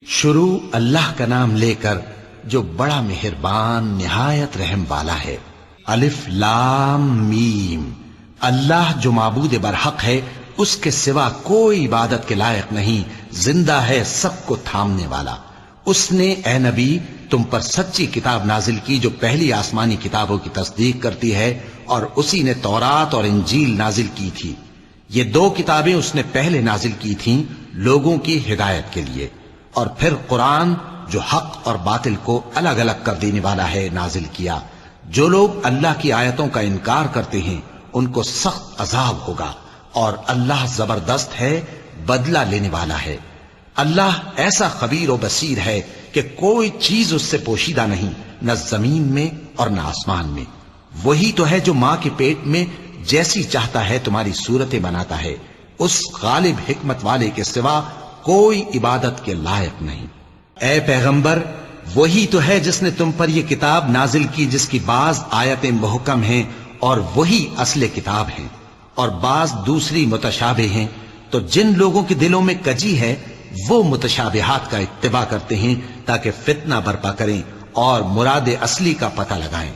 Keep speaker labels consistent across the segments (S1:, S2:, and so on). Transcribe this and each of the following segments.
S1: شروع اللہ کا نام لے کر جو بڑا مہربان نہایت رحم والا ہے۔ الف لام میم۔ اللہ جو معبود برحق ہے، اس کے سوا کوئی عبادت کے لائق نہیں، زندہ ہے، سب کو تھامنے والا۔ اس نے اے نبی تم پر سچی کتاب نازل کی جو پہلی آسمانی کتابوں کی تصدیق کرتی ہے، اور اسی نے تورات اور انجیل نازل کی تھی۔ یہ دو کتابیں اس نے پہلے نازل کی تھیں لوگوں کی ہدایت کے لیے، اور پھر قرآن جو حق اور باطل کو الگ الگ کر دینے والا ہے نازل کیا۔ جو لوگ اللہ کی آیتوں کا انکار کرتے ہیں ان کو سخت عذاب ہوگا، اور اللہ زبردست ہے، بدلہ لینے والا ہے۔ اللہ ایسا خبیر و بصیر ہے کہ کوئی چیز اس سے پوشیدہ نہیں، نہ زمین میں اور نہ آسمان میں۔ وہی تو ہے جو ماں کے پیٹ میں جیسی چاہتا ہے تمہاری صورتیں بناتا ہے، اس غالب حکمت والے کے سوا کوئی عبادت کے لائق نہیں۔ اے پیغمبر، وہی تو ہے جس نے تم پر یہ کتاب نازل کی جس کی بعض آیتیں محکم ہیں اور وہی اصل کتاب ہیں، اور بعض دوسری متشابہ ہیں۔ تو جن لوگوں کے دلوں میں کجی ہے وہ متشابہات کا اتباع کرتے ہیں تاکہ فتنہ برپا کریں اور مراد اصلی کا پتہ لگائیں،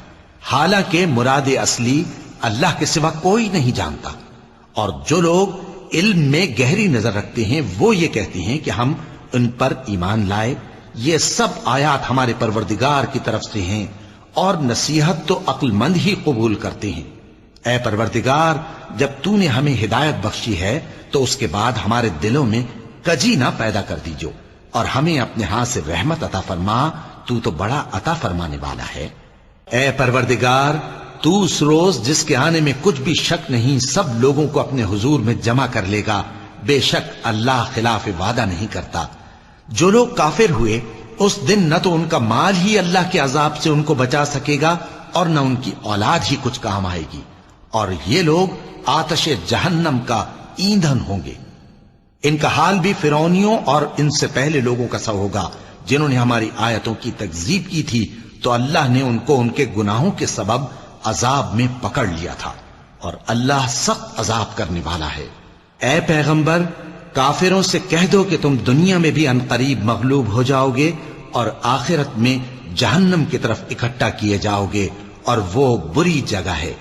S1: حالانکہ مراد اصلی اللہ کے سوا کوئی نہیں جانتا۔ اور جو لوگ علم میں گہری نظر رکھتے ہیں وہ یہ کہتے ہیں کہ ہم ان پر ایمان لائے۔ یہ سب آیات ہمارے پروردگار کی طرف سے ہیں، اور نصیحت تو عقل مند ہی قبول کرتے ہیں۔ اے پروردگار، جب تو نے ہمیں ہدایت بخشی ہے تو اس کے بعد ہمارے دلوں میں کجی نہ پیدا کر دیجو، اور ہمیں اپنے ہاتھ سے رحمت عطا فرما، تو بڑا عطا فرمانے والا ہے۔ اے پروردگار، تو اس روز جس کے آنے میں کچھ بھی شک نہیں سب لوگوں کو اپنے حضور میں جمع کر لے گا۔ بے شک اللہ خلاف وعدہ نہیں کرتا۔ جو لوگ کافر ہوئے اس دن نہ تو ان کا مال ہی اللہ کے عذاب سے ان کو بچا سکے گا اور نہ ان کی اولاد ہی کچھ کام آئے گی، اور یہ لوگ آتش جہنم کا ایندھن ہوں گے۔ ان کا حال بھی فرعونیوں اور ان سے پہلے لوگوں کا سا ہوگا جنہوں نے ہماری آیتوں کی تکذیب کی تھی، تو اللہ نے ان کو ان کے گناہوں کے سبب عذاب میں پکڑ لیا تھا، اور اللہ سخت عذاب کرنے والا ہے۔ اے پیغمبر، کافروں سے کہہ دو کہ تم دنیا میں بھی عنقریب مغلوب ہو جاؤ گے اور آخرت میں جہنم کی طرف اکٹھا کیے جاؤ گے، اور وہ بری جگہ ہے۔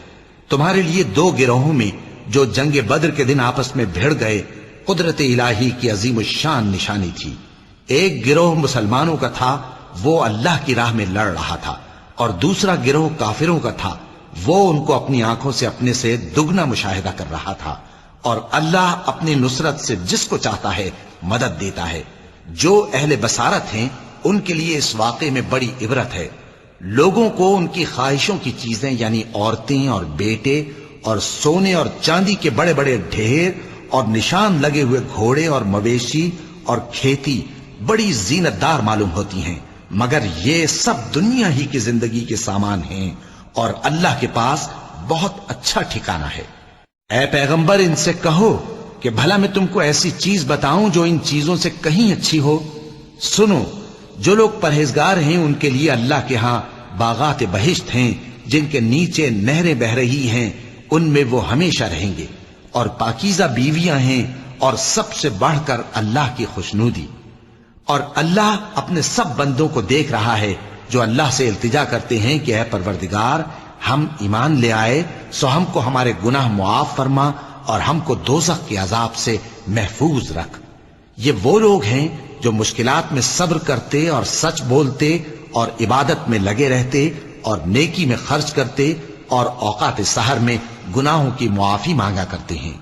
S1: تمہارے لیے دو گروہوں میں جو جنگ بدر کے دن آپس میں بھڑ گئے قدرت الہی کی عظیم الشان نشانی تھی۔ ایک گروہ مسلمانوں کا تھا، وہ اللہ کی راہ میں لڑ رہا تھا، اور دوسرا گروہ کافروں کا تھا، وہ ان کو اپنی آنکھوں سے اپنے سے دگنا مشاہدہ کر رہا تھا۔ اور اللہ اپنی نصرت سے جس کو چاہتا ہے مدد دیتا ہے۔ جو اہل بصارت ہیں ان کے لیے اس واقعے میں بڑی عبرت ہے۔ لوگوں کو ان کی خواہشوں کی چیزیں یعنی عورتیں اور بیٹے اور سونے اور چاندی کے بڑے بڑے ڈھیر اور نشان لگے ہوئے گھوڑے اور مویشی اور کھیتی بڑی زینت دار معلوم ہوتی ہیں، مگر یہ سب دنیا ہی کی زندگی کے سامان ہیں، اور اللہ کے پاس بہت اچھا ٹھکانہ ہے۔ اے پیغمبر، ان سے کہو کہ بھلا میں تم کو ایسی چیز بتاؤں جو ان چیزوں سے کہیں اچھی ہو۔ سنو، جو لوگ پرہیزگار ہیں ان کے لیے اللہ کے ہاں باغات بہشت ہیں جن کے نیچے نہریں بہ رہی ہیں، ان میں وہ ہمیشہ رہیں گے، اور پاکیزہ بیویاں ہیں، اور سب سے بڑھ کر اللہ کی خوشنودی۔ اور اللہ اپنے سب بندوں کو دیکھ رہا ہے جو اللہ سے التجا کرتے ہیں کہ اے پروردگار، ہم ایمان لے آئے سو ہم کو ہمارے گناہ معاف فرما اور ہم کو دوزخ کے عذاب سے محفوظ رکھ۔ یہ وہ لوگ ہیں جو مشکلات میں صبر کرتے اور سچ بولتے اور عبادت میں لگے رہتے اور نیکی میں خرچ کرتے اور اوقات سحر میں گناہوں کی معافی مانگا کرتے ہیں۔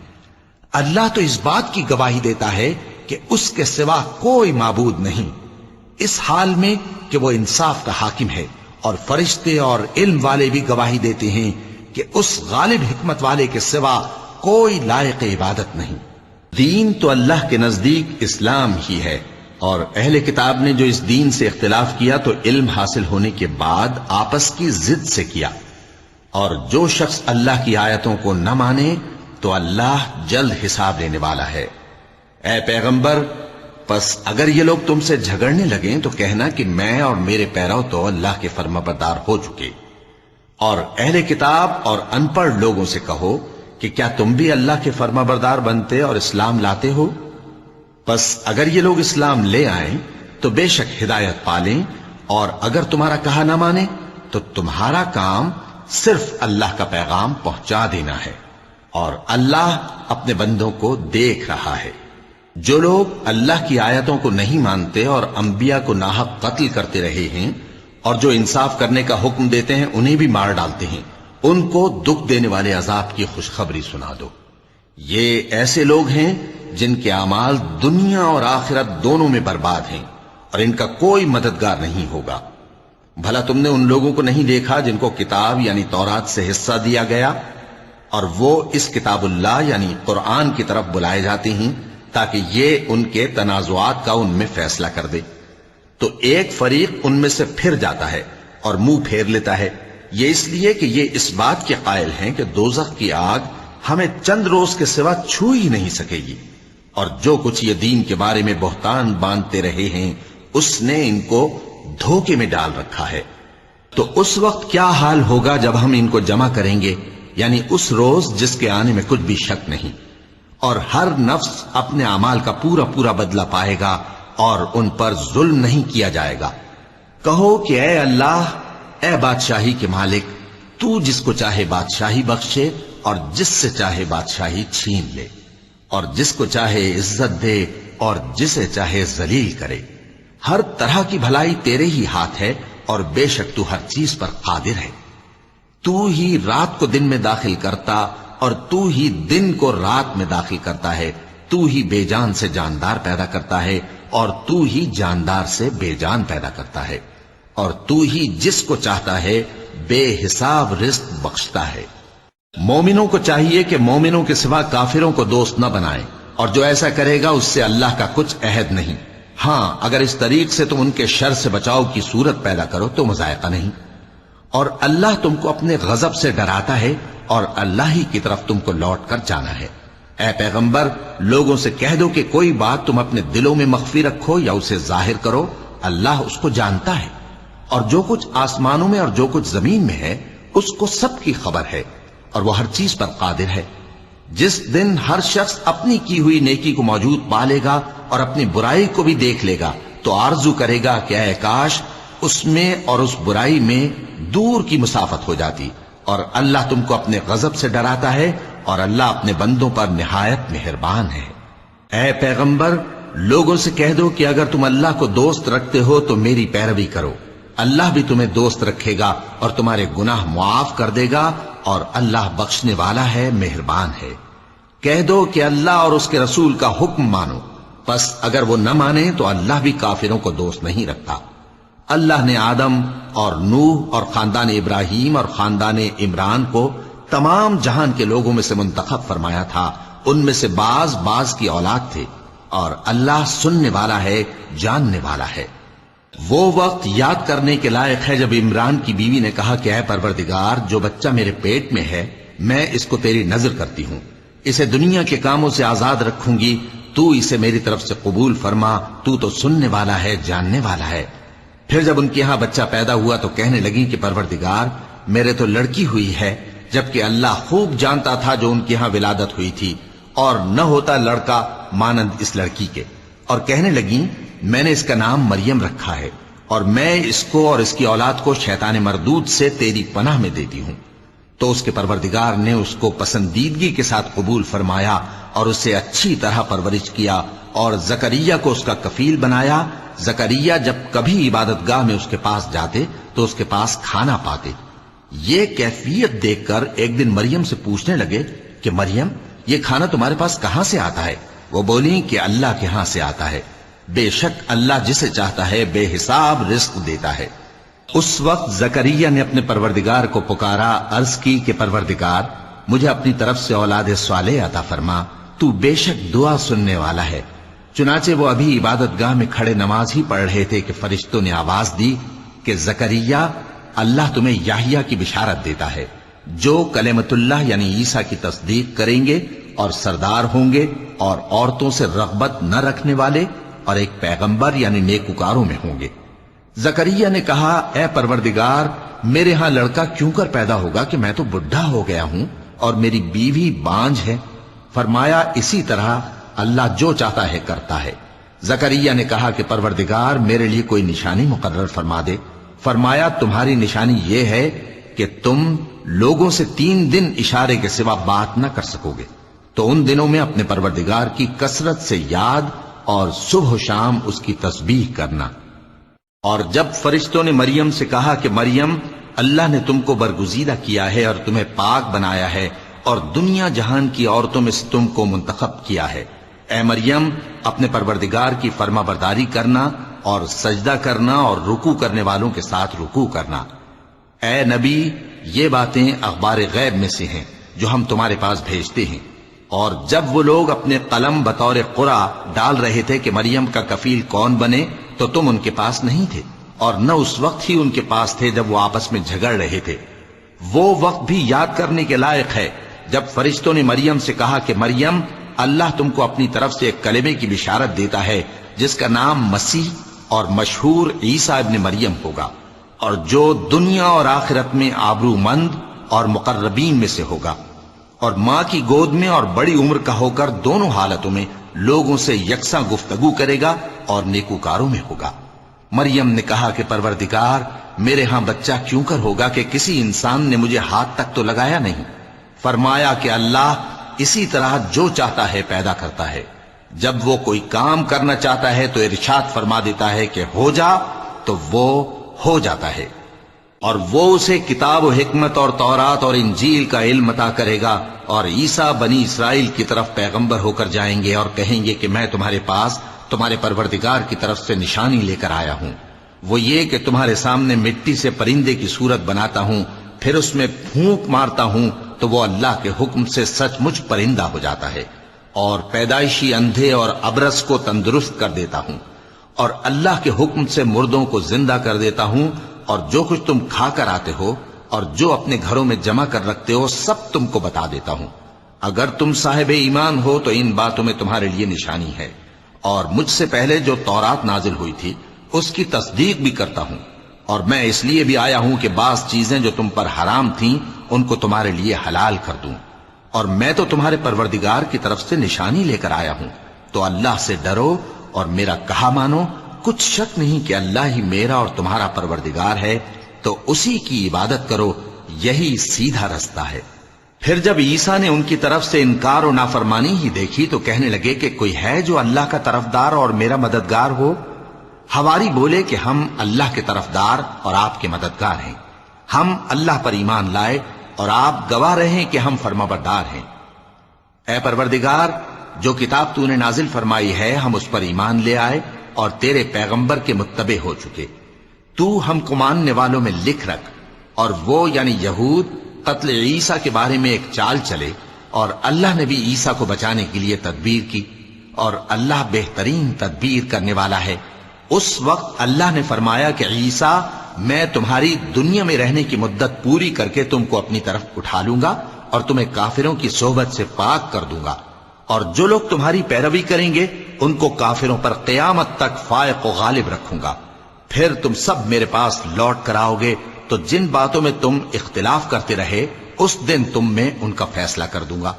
S1: اللہ تو اس بات کی گواہی دیتا ہے کہ اس کے سوا کوئی معبود نہیں، اس حال میں کہ وہ انصاف کا حاکم ہے، اور فرشتے اور علم والے بھی گواہی دیتے ہیں کہ اس غالب حکمت والے کے سوا کوئی لائق عبادت نہیں۔ دین تو اللہ کے نزدیک اسلام ہی ہے، اور اہل کتاب نے جو اس دین سے اختلاف کیا تو علم حاصل ہونے کے بعد آپس کی ضد سے کیا، اور جو شخص اللہ کی آیتوں کو نہ مانے تو اللہ جلد حساب لینے والا ہے۔ اے پیغمبر، پس اگر یہ لوگ تم سے جھگڑنے لگیں تو کہنا کہ میں اور میرے پیرو تو اللہ کے فرمانبردار ہو چکے، اور اہل کتاب اور ان پڑھ لوگوں سے کہو کہ کیا تم بھی اللہ کے فرمانبردار بنتے اور اسلام لاتے ہو؟ پس اگر یہ لوگ اسلام لے آئیں تو بے شک ہدایت پالیں، اور اگر تمہارا کہا نہ مانے تو تمہارا کام صرف اللہ کا پیغام پہنچا دینا ہے، اور اللہ اپنے بندوں کو دیکھ رہا ہے۔ جو لوگ اللہ کی آیتوں کو نہیں مانتے اور انبیاء کو ناحق قتل کرتے رہے ہیں، اور جو انصاف کرنے کا حکم دیتے ہیں انہیں بھی مار ڈالتے ہیں، ان کو دکھ دینے والے عذاب کی خوشخبری سنا دو۔ یہ ایسے لوگ ہیں جن کے اعمال دنیا اور آخرت دونوں میں برباد ہیں، اور ان کا کوئی مددگار نہیں ہوگا۔ بھلا تم نے ان لوگوں کو نہیں دیکھا جن کو کتاب یعنی تورات سے حصہ دیا گیا، اور وہ اس کتاب اللہ یعنی قرآن کی طرف بلائے جاتے ہیں تاکہ یہ ان کے تنازعات کا ان میں فیصلہ کر دے؟ تو ایک فریق ان میں سے پھر جاتا ہے اور منہ پھیر لیتا ہے، یہ اس لیے کہ یہ اس بات کے قائل ہیں کہ دوزخ کی آگ ہمیں چند روز کے سوا چھو ہی نہیں سکے گی، اور جو کچھ یہ دین کے بارے میں بہتان باندھتے رہے ہیں اس نے ان کو دھوکے میں ڈال رکھا ہے۔ تو اس وقت کیا حال ہوگا جب ہم ان کو جمع کریں گے، یعنی اس روز جس کے آنے میں کچھ بھی شک نہیں، اور ہر نفس اپنے اعمال کا پورا پورا بدلہ پائے گا، اور ان پر ظلم نہیں کیا جائے گا۔ کہو کہ اے اللہ، اے بادشاہی کے مالک، تو جس کو چاہے بادشاہی بخشے اور جس سے چاہے بادشاہی چھین لے، اور جس کو چاہے عزت دے اور جسے چاہے ذلیل کرے۔ ہر طرح کی بھلائی تیرے ہی ہاتھ ہے، اور بے شک تو ہر چیز پر قادر ہے۔ تو ہی رات کو دن میں داخل کرتا اور تو ہی دن کو رات میں داخل کرتا ہے، تو ہی بے جان سے جاندار پیدا کرتا ہے اور تو ہی جاندار سے بے جان پیدا کرتا ہے، اور تو ہی جس کو چاہتا ہے بے حساب رزق بخشتا ہے۔ مومنوں کو چاہیے کہ مومنوں کے سوا کافروں کو دوست نہ بنائیں، اور جو ایسا کرے گا اس سے اللہ کا کچھ عہد نہیں۔ ہاں اگر اس طریق سے تم ان کے شر سے بچاؤ کی صورت پیدا کرو تو مذائقہ نہیں، اور اللہ تم کو اپنے غضب سے ڈراتا ہے، اور اللہ ہی کی طرف تم کو لوٹ کر جانا ہے۔ اے پیغمبر، لوگوں سے کہہ دو کہ کوئی بات تم اپنے دلوں میں مخفی رکھو یا اسے ظاہر کرو، اللہ اس کو جانتا ہے، اور جو کچھ آسمانوں میں اور جو کچھ زمین میں ہے اس کو سب کی خبر ہے، اور وہ ہر چیز پر قادر ہے۔ جس دن ہر شخص اپنی کی ہوئی نیکی کو موجود پا لے گا اور اپنی برائی کو بھی دیکھ لے گا تو آرزو کرے گا کہ اے کاش اس میں اور اس برائی میں دور کی مسافت ہو جاتی، اور اللہ تم کو اپنے غضب سے ڈراتا ہے، اور اللہ اپنے بندوں پر نہایت مہربان ہے۔ اے پیغمبر، لوگوں سے کہہ دو کہ اگر تم اللہ کو دوست رکھتے ہو تو میری پیروی کرو، اللہ بھی تمہیں دوست رکھے گا اور تمہارے گناہ معاف کر دے گا، اور اللہ بخشنے والا ہے، مہربان ہے۔ کہہ دو کہ اللہ اور اس کے رسول کا حکم مانو، پس اگر وہ نہ مانے تو اللہ بھی کافروں کو دوست نہیں رکھتا۔ اللہ نے آدم اور نوح اور خاندان ابراہیم اور خاندان عمران کو تمام جہان کے لوگوں میں سے منتخب فرمایا تھا، ان میں سے بعض کی اولاد تھے، اور اللہ سننے والا ہے، جاننے والا ہے۔ وہ وقت یاد کرنے کے لائق ہے جب عمران کی بیوی نے کہا کہ اے پروردگار، جو بچہ میرے پیٹ میں ہے میں اس کو تیری نظر کرتی ہوں، اسے دنیا کے کاموں سے آزاد رکھوں گی، تو اسے میری طرف سے قبول فرما، تو سننے والا ہے، جاننے والا ہے۔ پھر جب ان کے ہاں بچہ پیدا ہوا تو کہنے لگی کہ پروردگار، میرے تو لڑکی ہوئی ہے، جبکہ اللہ خوب جانتا تھا جو ان کے ہاں ولادت ہوئی تھی، اور نہ ہوتا لڑکا مانند اس لڑکی کے۔ اور کہنے لگیں میں نے اس کا نام مریم رکھا ہے، اور میں اس کو اور اس کی اولاد کو شیطان مردود سے تیری پناہ میں دیتی ہوں۔ تو اس کے پروردگار نے اس کو پسندیدگی کے ساتھ قبول فرمایا اور اسے اچھی طرح پرورش کیا، اور زکریا کو اس کا کفیل بنایا۔ زکریا جب کبھی عبادت گاہ میں اس کے پاس جاتے تو اس کے پاس کھانا پاتے۔ یہ کیفیت دیکھ کر ایک دن مریم سے پوچھنے لگے کہ مریم، یہ کھانا تمہارے پاس کہاں سے آتا ہے؟ وہ بولی کہ اللہ کے ہاں سے آتا ہے، بے شک اللہ جسے چاہتا ہے بے حساب رزق دیتا ہے۔ اس وقت زکریا نے اپنے پروردگار کو پکارا، عرض کی کہ پروردگار، مجھے اپنی طرف سے اولاد صالح عطا فرما، تو بے شک دعا سننے والا ہے۔ چنانچہ وہ ابھی عبادت گاہ میں کھڑے نماز ہی پڑھ رہے تھے کہ فرشتوں نے آواز دی کہ زکریا، اللہ تمہیں یحییٰ کی بشارت دیتا ہے، جو کلمۃ اللہ یعنی عیسیٰ کی تصدیق کریں گے اور سردار ہوں گے، اور عورتوں سے رغبت نہ رکھنے والے، اور ایک پیغمبر یعنی نیکوکاروں میں ہوں گے۔ زکریا نے کہا، اے پروردگار، میرے ہاں لڑکا کیوں کر پیدا ہوگا کہ میں تو بڈھا ہو گیا ہوں اور میری بیوی بانجھ ہے۔ فرمایا، اسی طرح اللہ جو چاہتا ہے کرتا ہے۔ زکریا نے کہا کہ پروردگار میرے لیے کوئی نشانی مقرر فرما دے۔ فرمایا تمہاری نشانی یہ ہے کہ تم لوگوں سے 3 دن اشارے کے سوا بات نہ کر سکو گے، تو ان دنوں میں اپنے پروردگار کی کثرت سے یاد اور صبح و شام اس کی تسبیح کرنا۔ اور جب فرشتوں نے مریم سے کہا کہ مریم، اللہ نے تم کو برگزیدہ کیا ہے اور تمہیں پاک بنایا ہے اور دنیا جہان کی عورتوں میں سے تم کو منتخب کیا ہے، اے مریم اپنے پروردگار کی فرما برداری کرنا اور سجدہ کرنا اور رکوع کرنے والوں کے ساتھ رکوع کرنا۔ اے نبی، یہ باتیں اخبار غیب میں سے ہیں جو ہم تمہارے پاس بھیجتے ہیں۔ اور جب وہ لوگ اپنے قلم بطور قرعہ ڈال رہے تھے کہ مریم کا کفیل کون بنے، تو تم ان کے پاس نہیں تھے، اور نہ اس وقت ہی ان کے پاس تھے جب وہ آپس میں جھگڑ رہے تھے۔ وہ وقت بھی یاد کرنے کے لائق ہے جب فرشتوں نے مریم سے کہا کہ مریم، اللہ تم کو اپنی طرف سے ایک کلمے کی بشارت دیتا ہے جس کا نام مسیح اور مشہور عیسیٰ ابن مریم ہوگا، اور جو دنیا اور آخرت میں آبرو مند اور مقربین میں سے ہوگا، اور ماں کی گود میں اور بڑی عمر کا ہو کر دونوں حالتوں میں لوگوں سے یکساں گفتگو کرے گا اور نیکوکاروں میں ہوگا۔ مریم نے کہا کہ پروردگار، میرے ہاں بچہ کیوں کر ہوگا کہ کسی انسان نے مجھے ہاتھ تک تو لگایا نہیں۔ فرمایا کہ اللہ اسی طرح جو چاہتا ہے پیدا کرتا ہے، جب وہ کوئی کام کرنا چاہتا ہے تو ارشاد فرما دیتا ہے کہ ہو جا، تو وہ ہو جاتا ہے۔ اور وہ اسے کتاب و حکمت اور تورات اور انجیل کا علم عطا کرے گا، اور عیسیٰ بنی اسرائیل کی طرف پیغمبر ہو کر جائیں گے اور کہیں گے کہ میں تمہارے پاس تمہارے پروردگار کی طرف سے نشانی لے کر آیا ہوں، وہ یہ کہ تمہارے سامنے مٹی سے پرندے کی صورت بناتا ہوں، پھر اس میں پھونک مارتا ہوں تو وہ اللہ کے حکم سے سچ مچ پرندہ ہو جاتا ہے، اور پیدائشی اندھے اور ابرص کو تندرست کر دیتا ہوں، اور اللہ کے حکم سے مردوں کو زندہ کر دیتا ہوں، اور جو کچھ تم کھا کر آتے ہو اور جو اپنے گھروں میں جمع کر رکھتے ہو سب تم کو بتا دیتا ہوں۔ اگر تم صاحب ایمان ہو تو ان باتوں میں تمہارے لیے نشانی ہے، اور مجھ سے پہلے جو تورات نازل ہوئی تھی اس کی تصدیق بھی کرتا ہوں، اور میں اس لیے بھی آیا ہوں کہ بعض چیزیں جو تم پر حرام تھیں ان کو تمہارے لیے حلال کر دوں، اور میں تو تمہارے پروردگار کی طرف سے نشانی لے کر آیا ہوں، تو اللہ سے ڈرو اور میرا کہا مانو۔ کچھ شک نہیں کہ اللہ ہی میرا اور تمہارا پروردگار ہے، تو اسی کی عبادت کرو، یہی سیدھا رستہ ہے۔ پھر جب عیسیٰ نے ان کی طرف سے انکار و نافرمانی ہی دیکھی تو کہنے لگے کہ کوئی ہے جو اللہ کا طرفدار اور میرا مددگار ہو؟ حواری بولے کہ ہم اللہ کے طرفدار اور آپ کے مددگار ہیں، ہم اللہ پر ایمان لائے اور آپ گواہ رہیں کہ ہم فرمانبردار ہیں۔ اے پروردگار، جو کتاب تو نے نازل فرمائی ہے ہم اس پر ایمان لے آئے اور تیرے پیغمبر کے متبع ہو چکے، تو ہم کو ماننے والوں میں لکھ رکھ۔ اور وہ یعنی یہود قتل عیسیٰ کے بارے میں ایک چال چلے، اور اللہ نے بھی عیسیٰ کو بچانے کے لیے تدبیر کی، اور اللہ بہترین تدبیر کرنے والا ہے۔ اس وقت اللہ نے فرمایا کہ عیسیٰ، میں تمہاری دنیا میں رہنے کی مدت پوری کر کے تم کو اپنی طرف اٹھا لوں گا اور تمہیں کافروں کی صحبت سے پاک کر دوں گا، اور جو لوگ تمہاری پیروی کریں گے ان کو کافروں پر قیامت تک فائق و غالب رکھوں گا۔ پھر تم سب میرے پاس لوٹ کر آؤ گے، تو جن باتوں میں تم اختلاف کرتے رہے اس دن تم میں ان کا فیصلہ کر دوں گا۔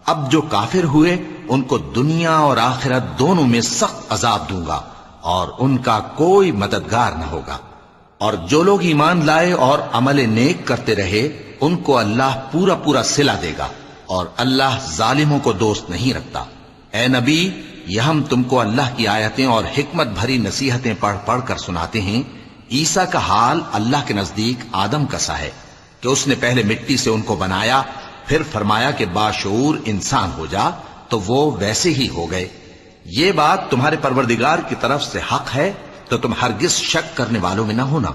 S1: اب جو کافر ہوئے ان کو دنیا اور آخرت دونوں میں سخت عذاب دوں گا، اور ان کا کوئی مددگار نہ ہوگا۔ اور جو لوگ ایمان لائے اور عمل نیک کرتے رہے ان کو اللہ پورا پورا صلہ دے گا، اور اللہ ظالموں کو دوست نہیں رکھتا۔ اے نبی، یہ ہم تم کو اللہ کی آیتیں اور حکمت بھری نصیحتیں پڑھ پڑھ کر سناتے ہیں۔ عیسیٰ کا حال اللہ کے نزدیک آدم کا سا ہے کہ اس نے پہلے مٹی سے ان کو بنایا، پھر فرمایا کہ باشعور انسان ہو جا، تو وہ ویسے ہی ہو گئے۔ یہ بات تمہارے پروردگار کی طرف سے حق ہے، تو تم ہرگز شک کرنے والوں میں نہ ہونا۔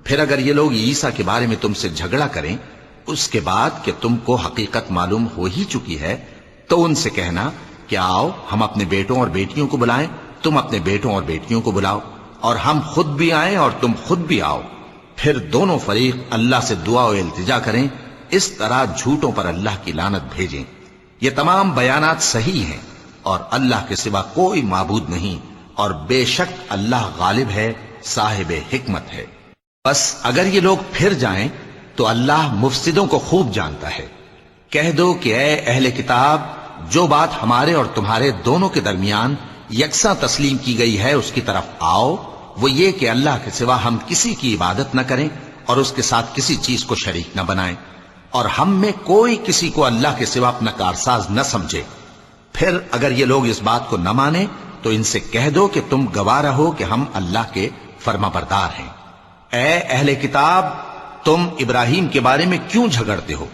S1: پھر اگر یہ لوگ عیسیٰ کے بارے میں تم سے جھگڑا کریں اس کے بعد کہ تم کو حقیقت معلوم ہو ہی چکی ہے، تو ان سے کہنا کہ آؤ ہم اپنے بیٹوں اور بیٹیوں کو بلائیں، تم اپنے بیٹوں اور بیٹیوں کو بلاؤ، اور ہم خود بھی آئیں اور تم خود بھی آؤ، پھر دونوں فریق اللہ سے دعا و التجا کریں، اس طرح جھوٹوں پر اللہ کی لعنت بھیجیں۔ یہ تمام بیانات صحیح ہیں، اور اللہ کے سوا کوئی معبود نہیں، اور بے شک اللہ غالب ہے، صاحب حکمت ہے۔ بس اگر یہ لوگ پھر جائیں تو اللہ مفسدوں کو خوب جانتا ہے۔ کہہ دو کہ اے اہل کتاب، جو بات ہمارے اور تمہارے دونوں کے درمیان یکساں تسلیم کی گئی ہے اس کی طرف آؤ، وہ یہ کہ اللہ کے سوا ہم کسی کی عبادت نہ کریں اور اس کے ساتھ کسی چیز کو شریک نہ بنائیں، اور ہم میں کوئی کسی کو اللہ کے سوا اپنا کارساز نہ سمجھے۔ پھر اگر یہ لوگ اس بات کو نہ مانیں تو ان سے کہہ دو کہ تم گواہ رہو کہ ہم اللہ کے فرما بردار ہیں۔ اے اہل کتاب، تم ابراہیم کے بارے میں کیوں جھگڑتے ہو؟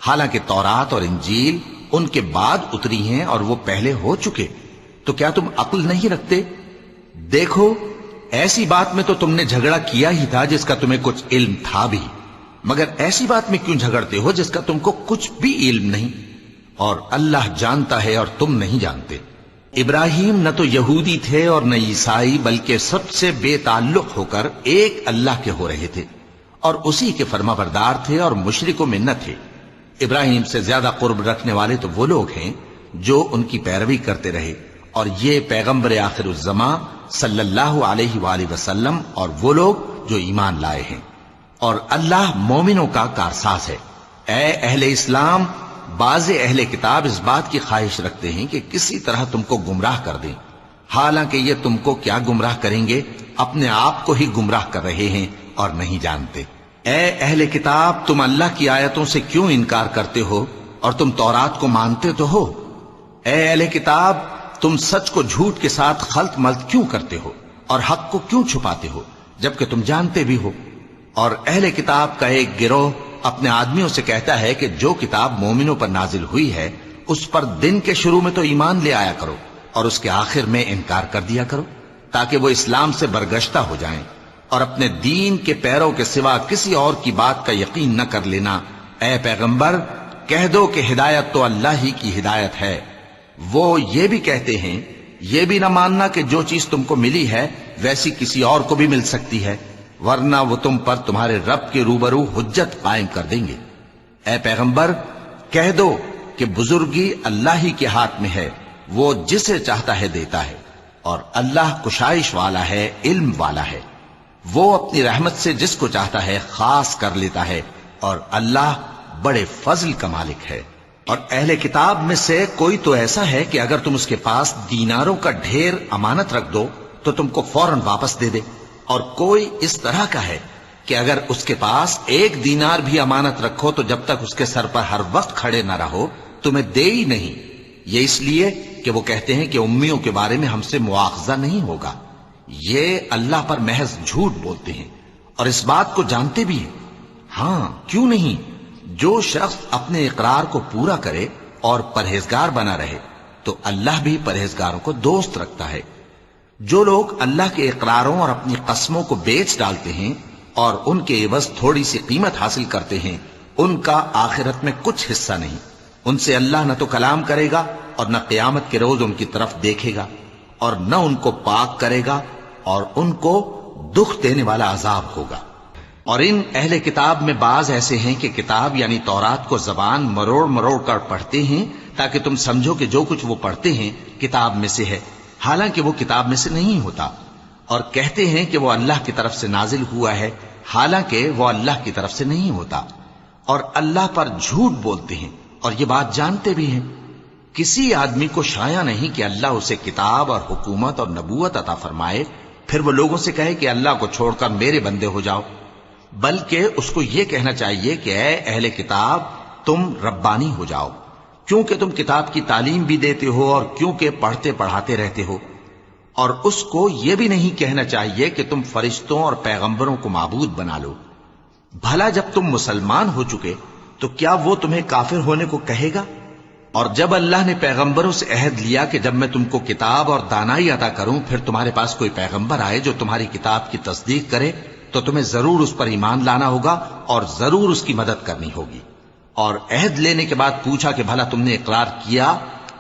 S1: حالانکہ تورات اور انجیل ان کے بعد اتری ہیں اور وہ پہلے ہو چکے، تو کیا تم عقل نہیں رکھتے؟ دیکھو، ایسی بات میں تو تم نے جھگڑا کیا ہی تھا جس کا تمہیں کچھ علم تھا بھی، مگر ایسی بات میں کیوں جھگڑتے ہو جس کا تم کو کچھ بھی علم نہیں؟ اور اللہ جانتا ہے اور تم نہیں جانتے۔ ابراہیم نہ تو یہودی تھے اور نہ عیسائی، بلکہ سب سے بے تعلق ہو کر ایک اللہ کے ہو رہے تھے اور اسی کے فرما بردار تھے اور مشرکوں میں نہ تھے۔ ابراہیم سے زیادہ قرب رکھنے والے تو وہ لوگ ہیں جو ان کی پیروی کرتے رہے، اور یہ پیغمبر آخر الزماں صلی اللہ علیہ وآلہ وسلم اور وہ لوگ جو ایمان لائے ہیں، اور اللہ مومنوں کا کارساز ہے۔ اے اہل اسلام، بعض اہل کتاب اس بات کی خواہش رکھتے ہیں کہ کسی طرح تم کو گمراہ کر دیں، حالانکہ یہ تم کو کیا گمراہ کریں گے، اپنے آپ کو ہی گمراہ کر رہے ہیں اور نہیں جانتے۔ اے اہل کتاب، تم اللہ کی آیتوں سے کیوں انکار کرتے ہو اور تم تورات کو مانتے تو ہو؟ اے اہل کتاب، تم سچ کو جھوٹ کے ساتھ خلط ملط کیوں کرتے ہو اور حق کو کیوں چھپاتے ہو جبکہ تم جانتے بھی ہو؟ اور اہل کتاب کا ایک گروہ اپنے آدمیوں سے کہتا ہے کہ جو کتاب مومنوں پر نازل ہوئی ہے اس پر دن کے شروع میں تو ایمان لے آیا کرو اور اس کے آخر میں انکار کر دیا کرو، تاکہ وہ اسلام سے برگشتہ ہو جائیں، اور اپنے دین کے پیروں کے سوا کسی اور کی بات کا یقین نہ کر لینا۔ اے پیغمبر، کہہ دو کہ ہدایت تو اللہ ہی کی ہدایت ہے۔ وہ یہ بھی کہتے ہیں، یہ بھی نہ ماننا کہ جو چیز تم کو ملی ہے ویسی کسی اور کو بھی مل سکتی ہے، ورنہ وہ تم پر تمہارے رب کے روبرو حجت قائم کر دیں گے۔ اے پیغمبر، کہہ دو کہ بزرگی اللہ ہی کے ہاتھ میں ہے، وہ جسے چاہتا ہے دیتا ہے، اور اللہ کشائش والا ہے، علم والا ہے۔ وہ اپنی رحمت سے جس کو چاہتا ہے خاص کر لیتا ہے، اور اللہ بڑے فضل کا مالک ہے۔ اور اہل کتاب میں سے کوئی تو ایسا ہے کہ اگر تم اس کے پاس دیناروں کا ڈھیر امانت رکھ دو تو تم کو فوراً واپس دے دے، اور کوئی اس طرح کا ہے کہ اگر اس کے پاس 1 دینار بھی امانت رکھو تو جب تک اس کے سر پر ہر وقت کھڑے نہ رہو تمہیں دے ہی نہیں۔ یہ اس لیے کہ وہ کہتے ہیں کہ امیوں کے بارے میں ہم سے مواخذہ نہیں ہوگا۔ یہ اللہ پر محض جھوٹ بولتے ہیں اور اس بات کو جانتے بھی ہیں۔ ہاں، کیوں نہیں؟ جو شخص اپنے اقرار کو پورا کرے اور پرہیزگار بنا رہے تو اللہ بھی پرہیزگاروں کو دوست رکھتا ہے۔ جو لوگ اللہ کے اقراروں اور اپنی قسموں کو بیچ ڈالتے ہیں اور ان کے عوض تھوڑی سی قیمت حاصل کرتے ہیں، ان کا آخرت میں کچھ حصہ نہیں۔ ان سے اللہ نہ تو کلام کرے گا اور نہ قیامت کے روز ان کی طرف دیکھے گا، اور نہ ان کو پاک کرے گا، اور ان کو دکھ دینے والا عذاب ہوگا۔ اور ان اہل کتاب میں بعض ایسے ہیں کہ کتاب یعنی تورات کو زبان مروڑ مروڑ کر پڑھتے ہیں تاکہ تم سمجھو کہ جو کچھ وہ پڑھتے ہیں کتاب میں سے ہے، حالانکہ وہ کتاب میں سے نہیں ہوتا، اور کہتے ہیں کہ وہ اللہ کی طرف سے نازل ہوا ہے، حالانکہ وہ اللہ کی طرف سے نہیں ہوتا، اور اللہ پر جھوٹ بولتے ہیں اور یہ بات جانتے بھی ہیں۔ کسی آدمی کو شایع نہیں کہ اللہ اسے کتاب اور حکومت اور نبوت عطا فرمائے پھر وہ لوگوں سے کہے کہ اللہ کو چھوڑ کر میرے بندے ہو جاؤ، بلکہ اس کو یہ کہنا چاہیے کہ اے اہل کتاب، تم ربانی ہو جاؤ، کیونکہ تم کتاب کی تعلیم بھی دیتے ہو اور کیونکہ پڑھتے پڑھاتے رہتے ہو۔ اور اس کو یہ بھی نہیں کہنا چاہیے کہ تم فرشتوں اور پیغمبروں کو معبود بنا لو۔ بھلا جب تم مسلمان ہو چکے تو کیا وہ تمہیں کافر ہونے کو کہے گا؟ اور جب اللہ نے پیغمبروں سے عہد لیا کہ جب میں تم کو کتاب اور دانائی عطا کروں پھر تمہارے پاس کوئی پیغمبر آئے جو تمہاری کتاب کی تصدیق کرے تو تمہیں ضرور اس پر ایمان لانا ہوگا اور ضرور اس کی مدد کرنی ہوگی۔ اور عہد لینے کے بعد پوچھا کہ بھلا تم نے اقرار کیا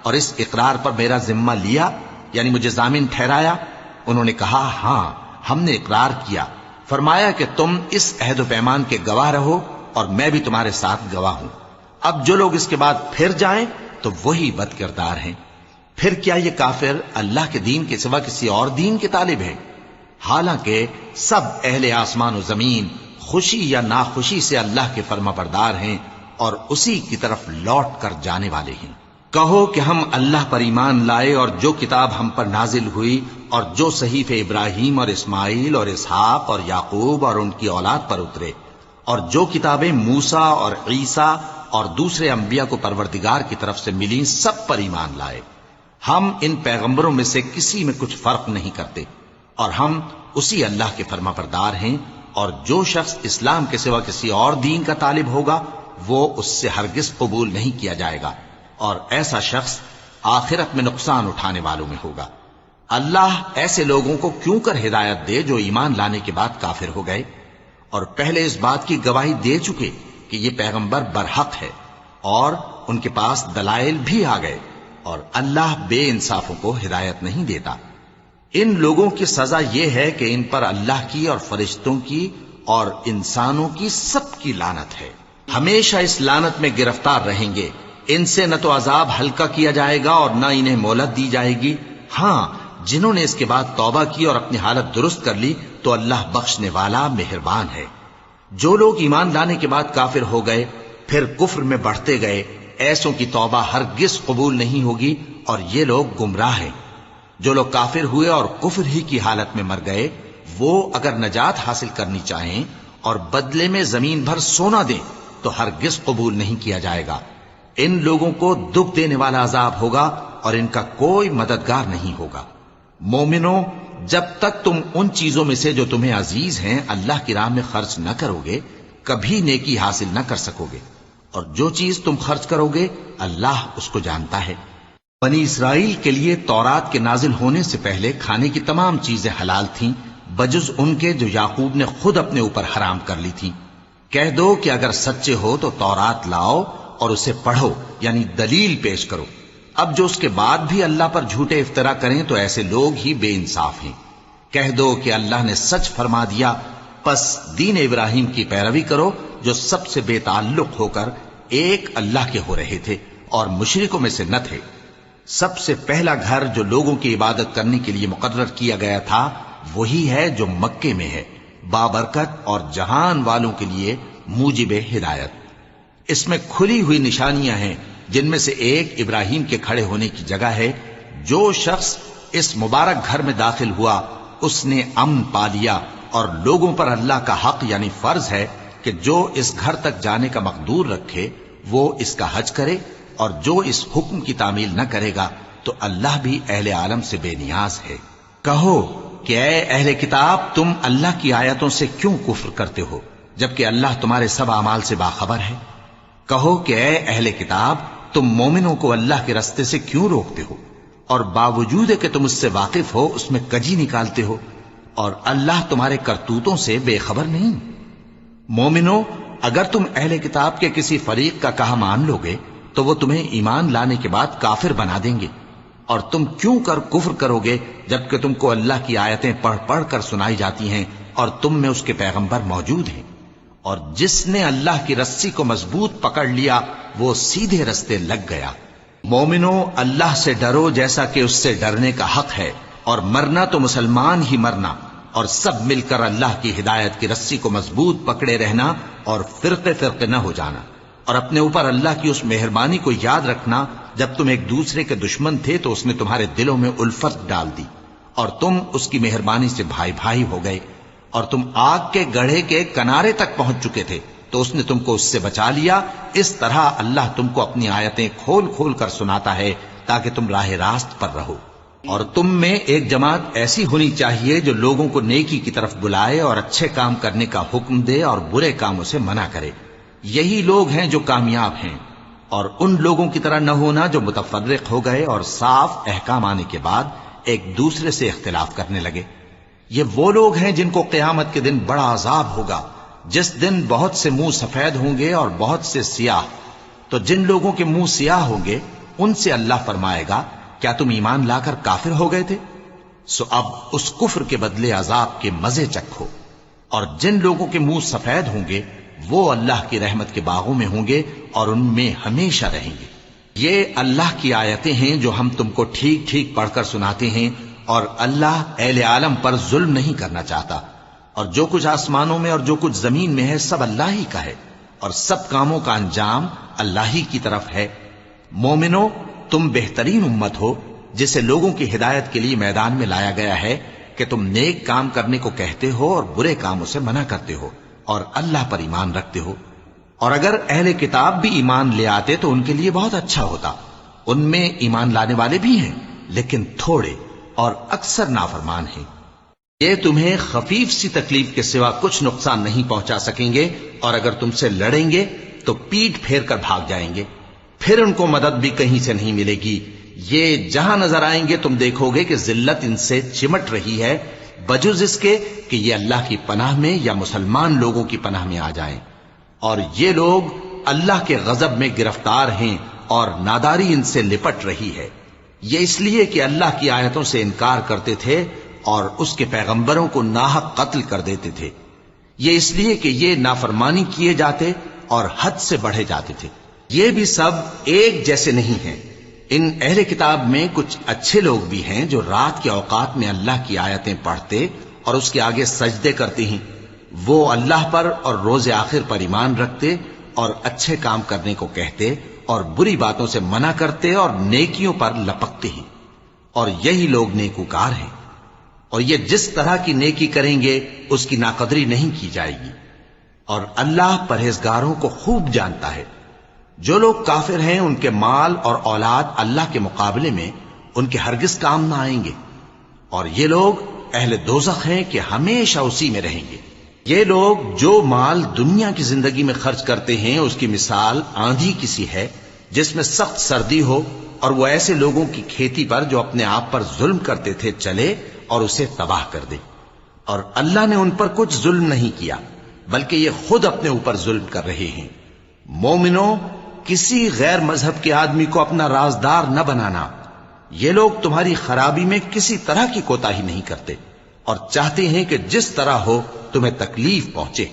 S1: اور اس اقرار پر میرا ذمہ لیا، یعنی مجھے ضامن ٹھہرایا؟ انہوں نے کہا ہاں، ہم نے اقرار کیا۔ فرمایا کہ تم اس عہد و پیمان کے گواہ رہو اور میں بھی تمہارے ساتھ گواہ ہوں۔ اب جو لوگ اس کے بعد پھر جائیں تو وہی بد کردار ہیں۔ پھر کیا یہ کافر اللہ کے دین کے سوا کسی اور دین کے طالب ہیں؟ حالانکہ سب اہل آسمان و زمین خوشی یا ناخوشی سے اللہ کے فرما بردار ہیں اور اسی کی طرف لوٹ کر جانے والے ہیں۔ کہو کہ ہم اللہ پر ایمان لائے اور جو کتاب ہم پر نازل ہوئی اور جو صحیفے ابراہیم اور اسماعیل اور اسحاق اور یعقوب اور ان کی اولاد پر اترے، اور جو کتابیں موسیٰ اور عیسیٰ اور دوسرے انبیاء کو پروردگار کی طرف سے ملیں، سب پر ایمان لائے۔ ہم ان پیغمبروں میں سے کسی میں کچھ فرق نہیں کرتے، اور ہم اسی اللہ کے فرما بردار ہیں، اور جو شخص اسلام کے سوا کسی اور دین کا طالب ہوگا وہ اس سے ہرگز قبول نہیں کیا جائے گا، اور ایسا شخص آخرت میں نقصان اٹھانے والوں میں ہوگا۔ اللہ ایسے لوگوں کو کیوں کر ہدایت دے جو ایمان لانے کے بعد کافر ہو گئے اور پہلے اس بات کی گواہی دے چکے کہ یہ پیغمبر برحق ہے اور ان کے پاس دلائل بھی آ گئے، اور اللہ بے انصافوں کو ہدایت نہیں دیتا۔ ان لوگوں کی سزا یہ ہے کہ ان پر اللہ کی اور فرشتوں کی اور انسانوں کی سب کی لعنت ہے، ہمیشہ اس لعنت میں گرفتار رہیں گے۔ ان سے نہ تو عذاب ہلکا کیا جائے گا اور نہ انہیں مہلت دی جائے گی۔ ہاں، جنہوں نے اس کے بعد توبہ کی اور اپنی حالت درست کر لی تو اللہ بخشنے والا مہربان ہے۔ جو لوگ ایمان لانے کے بعد کافر ہو گئے پھر کفر میں بڑھتے گئے، ایسوں کی توبہ ہرگز قبول نہیں ہوگی، اور یہ لوگ گمراہ ہیں۔ جو لوگ کافر ہوئے اور کفر ہی کی حالت میں مر گئے، وہ اگر نجات حاصل کرنی چاہیں اور بدلے میں زمین بھر سونا دیں تو ہرگز قبول نہیں کیا جائے گا۔ ان لوگوں کو دکھ دینے والا عذاب ہوگا اور ان کا کوئی مددگار نہیں ہوگا۔ مومنوں، جب تک تم ان چیزوں میں سے جو تمہیں عزیز ہیں اللہ کی راہ میں خرچ نہ کرو گے، کبھی نیکی حاصل نہ کر سکو گے، اور جو چیز تم خرچ کرو گے اللہ اس کو جانتا ہے۔ بنی اسرائیل کے لیے تورات کے نازل ہونے سے پہلے کھانے کی تمام چیزیں حلال تھیں بجز ان کے جو یعقوب نے خود اپنے اوپر حرام کر لی تھیں۔ کہہ دو کہ اگر سچے ہو تو تورات لاؤ اور اسے پڑھو، یعنی دلیل پیش کرو۔ اب جو اس کے بعد بھی اللہ پر جھوٹے افطرا کریں تو ایسے لوگ ہی بے انصاف ہیں۔ کہہ دو کہ اللہ نے سچ فرما دیا، پس دین ابراہیم کی پیروی کرو جو سب سے بے تعلق ہو کر ایک اللہ کے ہو رہے تھے اور مشرکوں میں سے نہ تھے۔ سب سے پہلا گھر جو لوگوں کی عبادت کرنے کے لیے مقرر کیا گیا تھا وہی ہے جو مکے میں ہے، بابرکت اور جہان والوں کے لیے موجب ہدایت۔ اس میں کھلی ہوئی نشانیاں ہیں جن میں سے ایک ابراہیم کے کھڑے ہونے کی جگہ ہے۔ جو شخص اس مبارک گھر میں داخل ہوا اس نے امن پا لیا، اور لوگوں پر اللہ کا حق یعنی فرض ہے کہ جو اس گھر تک جانے کا مقدور رکھے وہ اس کا حج کرے، اور جو اس حکم کی تعمیل نہ کرے گا تو اللہ بھی اہل عالم سے بے نیاز ہے۔ کہو کہ اے اہل کتاب، تم اللہ کی آیتوں سے کیوں کفر کرتے ہو جبکہ اللہ تمہارے سب اعمال سے باخبر ہے؟ کہو کہ اے اہل کتاب، تم مومنوں کو اللہ کے رستے سے کیوں روکتے ہو، اور باوجود کہ تم اس سے واقف ہو اس میں کجی نکالتے ہو، اور اللہ تمہارے کرتوتوں سے بے خبر نہیں؟ مومنوں، اگر تم اہل کتاب کے کسی فریق کا کہا مان لو گے تو وہ تمہیں ایمان لانے کے بعد کافر بنا دیں گے، اور تم کیوں کر کفر کرو گے جبکہ تم کو اللہ کی آیتیں پڑھ پڑھ کر سنائی جاتی ہیں اور تم میں اس کے پیغمبر موجود ہیں۔ اور جس نے اللہ کی رسی کو مضبوط پکڑ لیا وہ سیدھے رستے لگ گیا۔ مومنوں، اللہ سے ڈرو جیسا کہ اس سے ڈرنے کا حق ہے، اور مرنا تو مسلمان ہی مرنا، اور سب مل کر اللہ کی ہدایت کی رسی کو مضبوط پکڑے رہنا اور فرقے فرقے نہ ہو جانا، اور اپنے اوپر اللہ کی اس مہربانی کو یاد رکھنا جب تم ایک دوسرے کے دشمن تھے تو اس نے تمہارے دلوں میں الفت ڈال دی اور تم اس کی مہربانی سے بھائی بھائی ہو گئے، اور تم آگ کے گڑھے کے کنارے تک پہنچ چکے تھے تو اس نے تم کو اس سے بچا لیا۔ اس طرح اللہ تم کو اپنی آیتیں کھول کھول کر سناتا ہے تاکہ تم راہ راست پر رہو۔ اور تم میں ایک جماعت ایسی ہونی چاہیے جو لوگوں کو نیکی کی طرف بلائے اور اچھے کام کرنے کا حکم دے اور برے کاموں سے منع کرے۔ یہی لوگ ہیں جو کامیاب ہیں، اور ان لوگوں کی طرح نہ ہونا جو متفرق ہو گئے اور صاف احکام آنے کے بعد ایک دوسرے سے اختلاف کرنے لگے۔ یہ وہ لوگ ہیں جن کو قیامت کے دن بڑا عذاب ہوگا، جس دن بہت سے منہ سفید ہوں گے اور بہت سے سیاہ۔ تو جن لوگوں کے منہ سیاہ ہوں گے ان سے اللہ فرمائے گا، کیا تم ایمان لا کر کافر ہو گئے تھے؟ سو اب اس کفر کے بدلے عذاب کے مزے چکھو۔ اور جن لوگوں کے منہ سفید ہوں گے وہ اللہ کی رحمت کے باغوں میں ہوں گے اور ان میں ہمیشہ رہیں گے۔ یہ اللہ کی آیتیں ہیں جو ہم تم کو ٹھیک ٹھیک پڑھ کر سناتے ہیں، اور اللہ اہل عالم پر ظلم نہیں کرنا چاہتا، اور جو کچھ آسمانوں میں اور جو کچھ زمین میں ہے سب اللہ ہی کا ہے، اور سب کاموں کا انجام اللہ ہی کی طرف ہے۔ مومنوں، تم بہترین امت ہو جسے لوگوں کی ہدایت کے لیے میدان میں لایا گیا ہے کہ تم نیک کام کرنے کو کہتے ہو اور برے کاموں سے منع کرتے ہو اور اللہ پر ایمان رکھتے ہو. اور اگر اہل کتاب بھی ایمان لے آتے تو ان کے لیے بہت اچھا ہوتا. ان میں ایمان لانے والے بھی ہیں لیکن تھوڑے اور اکثر نافرمان ہیں. یہ تمہیں خفیف سی تکلیف کے سوا کچھ نقصان نہیں پہنچا سکیں گے، اور اگر تم سے لڑیں گے تو پیٹ پھیر کر بھاگ جائیں گے. پھر ان کو مدد بھی کہیں سے نہیں ملے گی. یہ جہاں نظر آئیں گے تم دیکھو گے کہ ذلت ان سے چمٹ رہی ہے، بجز اس کے کہ یہ اللہ کی پناہ میں یا مسلمان لوگوں کی پناہ میں آ جائیں. اور یہ لوگ اللہ کے غضب میں گرفتار ہیں اور ناداری ان سے لپٹ رہی ہے. یہ اس لیے کہ اللہ کی آیتوں سے انکار کرتے تھے اور اس کے پیغمبروں کو ناحق قتل کر دیتے تھے. یہ اس لیے کہ یہ نافرمانی کیے جاتے اور حد سے بڑھے جاتے تھے. یہ بھی سب ایک جیسے نہیں ہیں. ان اہل کتاب میں کچھ اچھے لوگ بھی ہیں جو رات کے اوقات میں اللہ کی آیتیں پڑھتے اور اس کے آگے سجدے کرتے ہیں. وہ اللہ پر اور روز آخر پر ایمان رکھتے اور اچھے کام کرنے کو کہتے اور بری باتوں سے منع کرتے اور نیکیوں پر لپکتے ہیں، اور یہی لوگ نیکوکار ہیں. اور یہ جس طرح کی نیکی کریں گے اس کی ناقدری نہیں کی جائے گی. اور اللہ پرہیزگاروں کو خوب جانتا ہے. جو لوگ کافر ہیں ان کے مال اور اولاد اللہ کے مقابلے میں ان کے ہرگز کام نہ آئیں گے، اور یہ لوگ اہل دوزخ ہیں کہ ہمیشہ اسی میں رہیں گے. یہ لوگ جو مال دنیا کی زندگی میں خرچ کرتے ہیں اس کی مثال آندھی کسی ہے جس میں سخت سردی ہو، اور وہ ایسے لوگوں کی کھیتی پر جو اپنے آپ پر ظلم کرتے تھے چلے اور اسے تباہ کر دے. اور اللہ نے ان پر کچھ ظلم نہیں کیا بلکہ یہ خود اپنے اوپر ظلم کر رہے ہیں. مومنوں، کسی غیر مذہب کے آدمی کو اپنا رازدار نہ بنانا. یہ لوگ تمہاری خرابی میں کسی طرح کی کوتاہی نہیں کرتے اور چاہتے ہیں کہ جس طرح ہو تمہیں تکلیف پہنچے.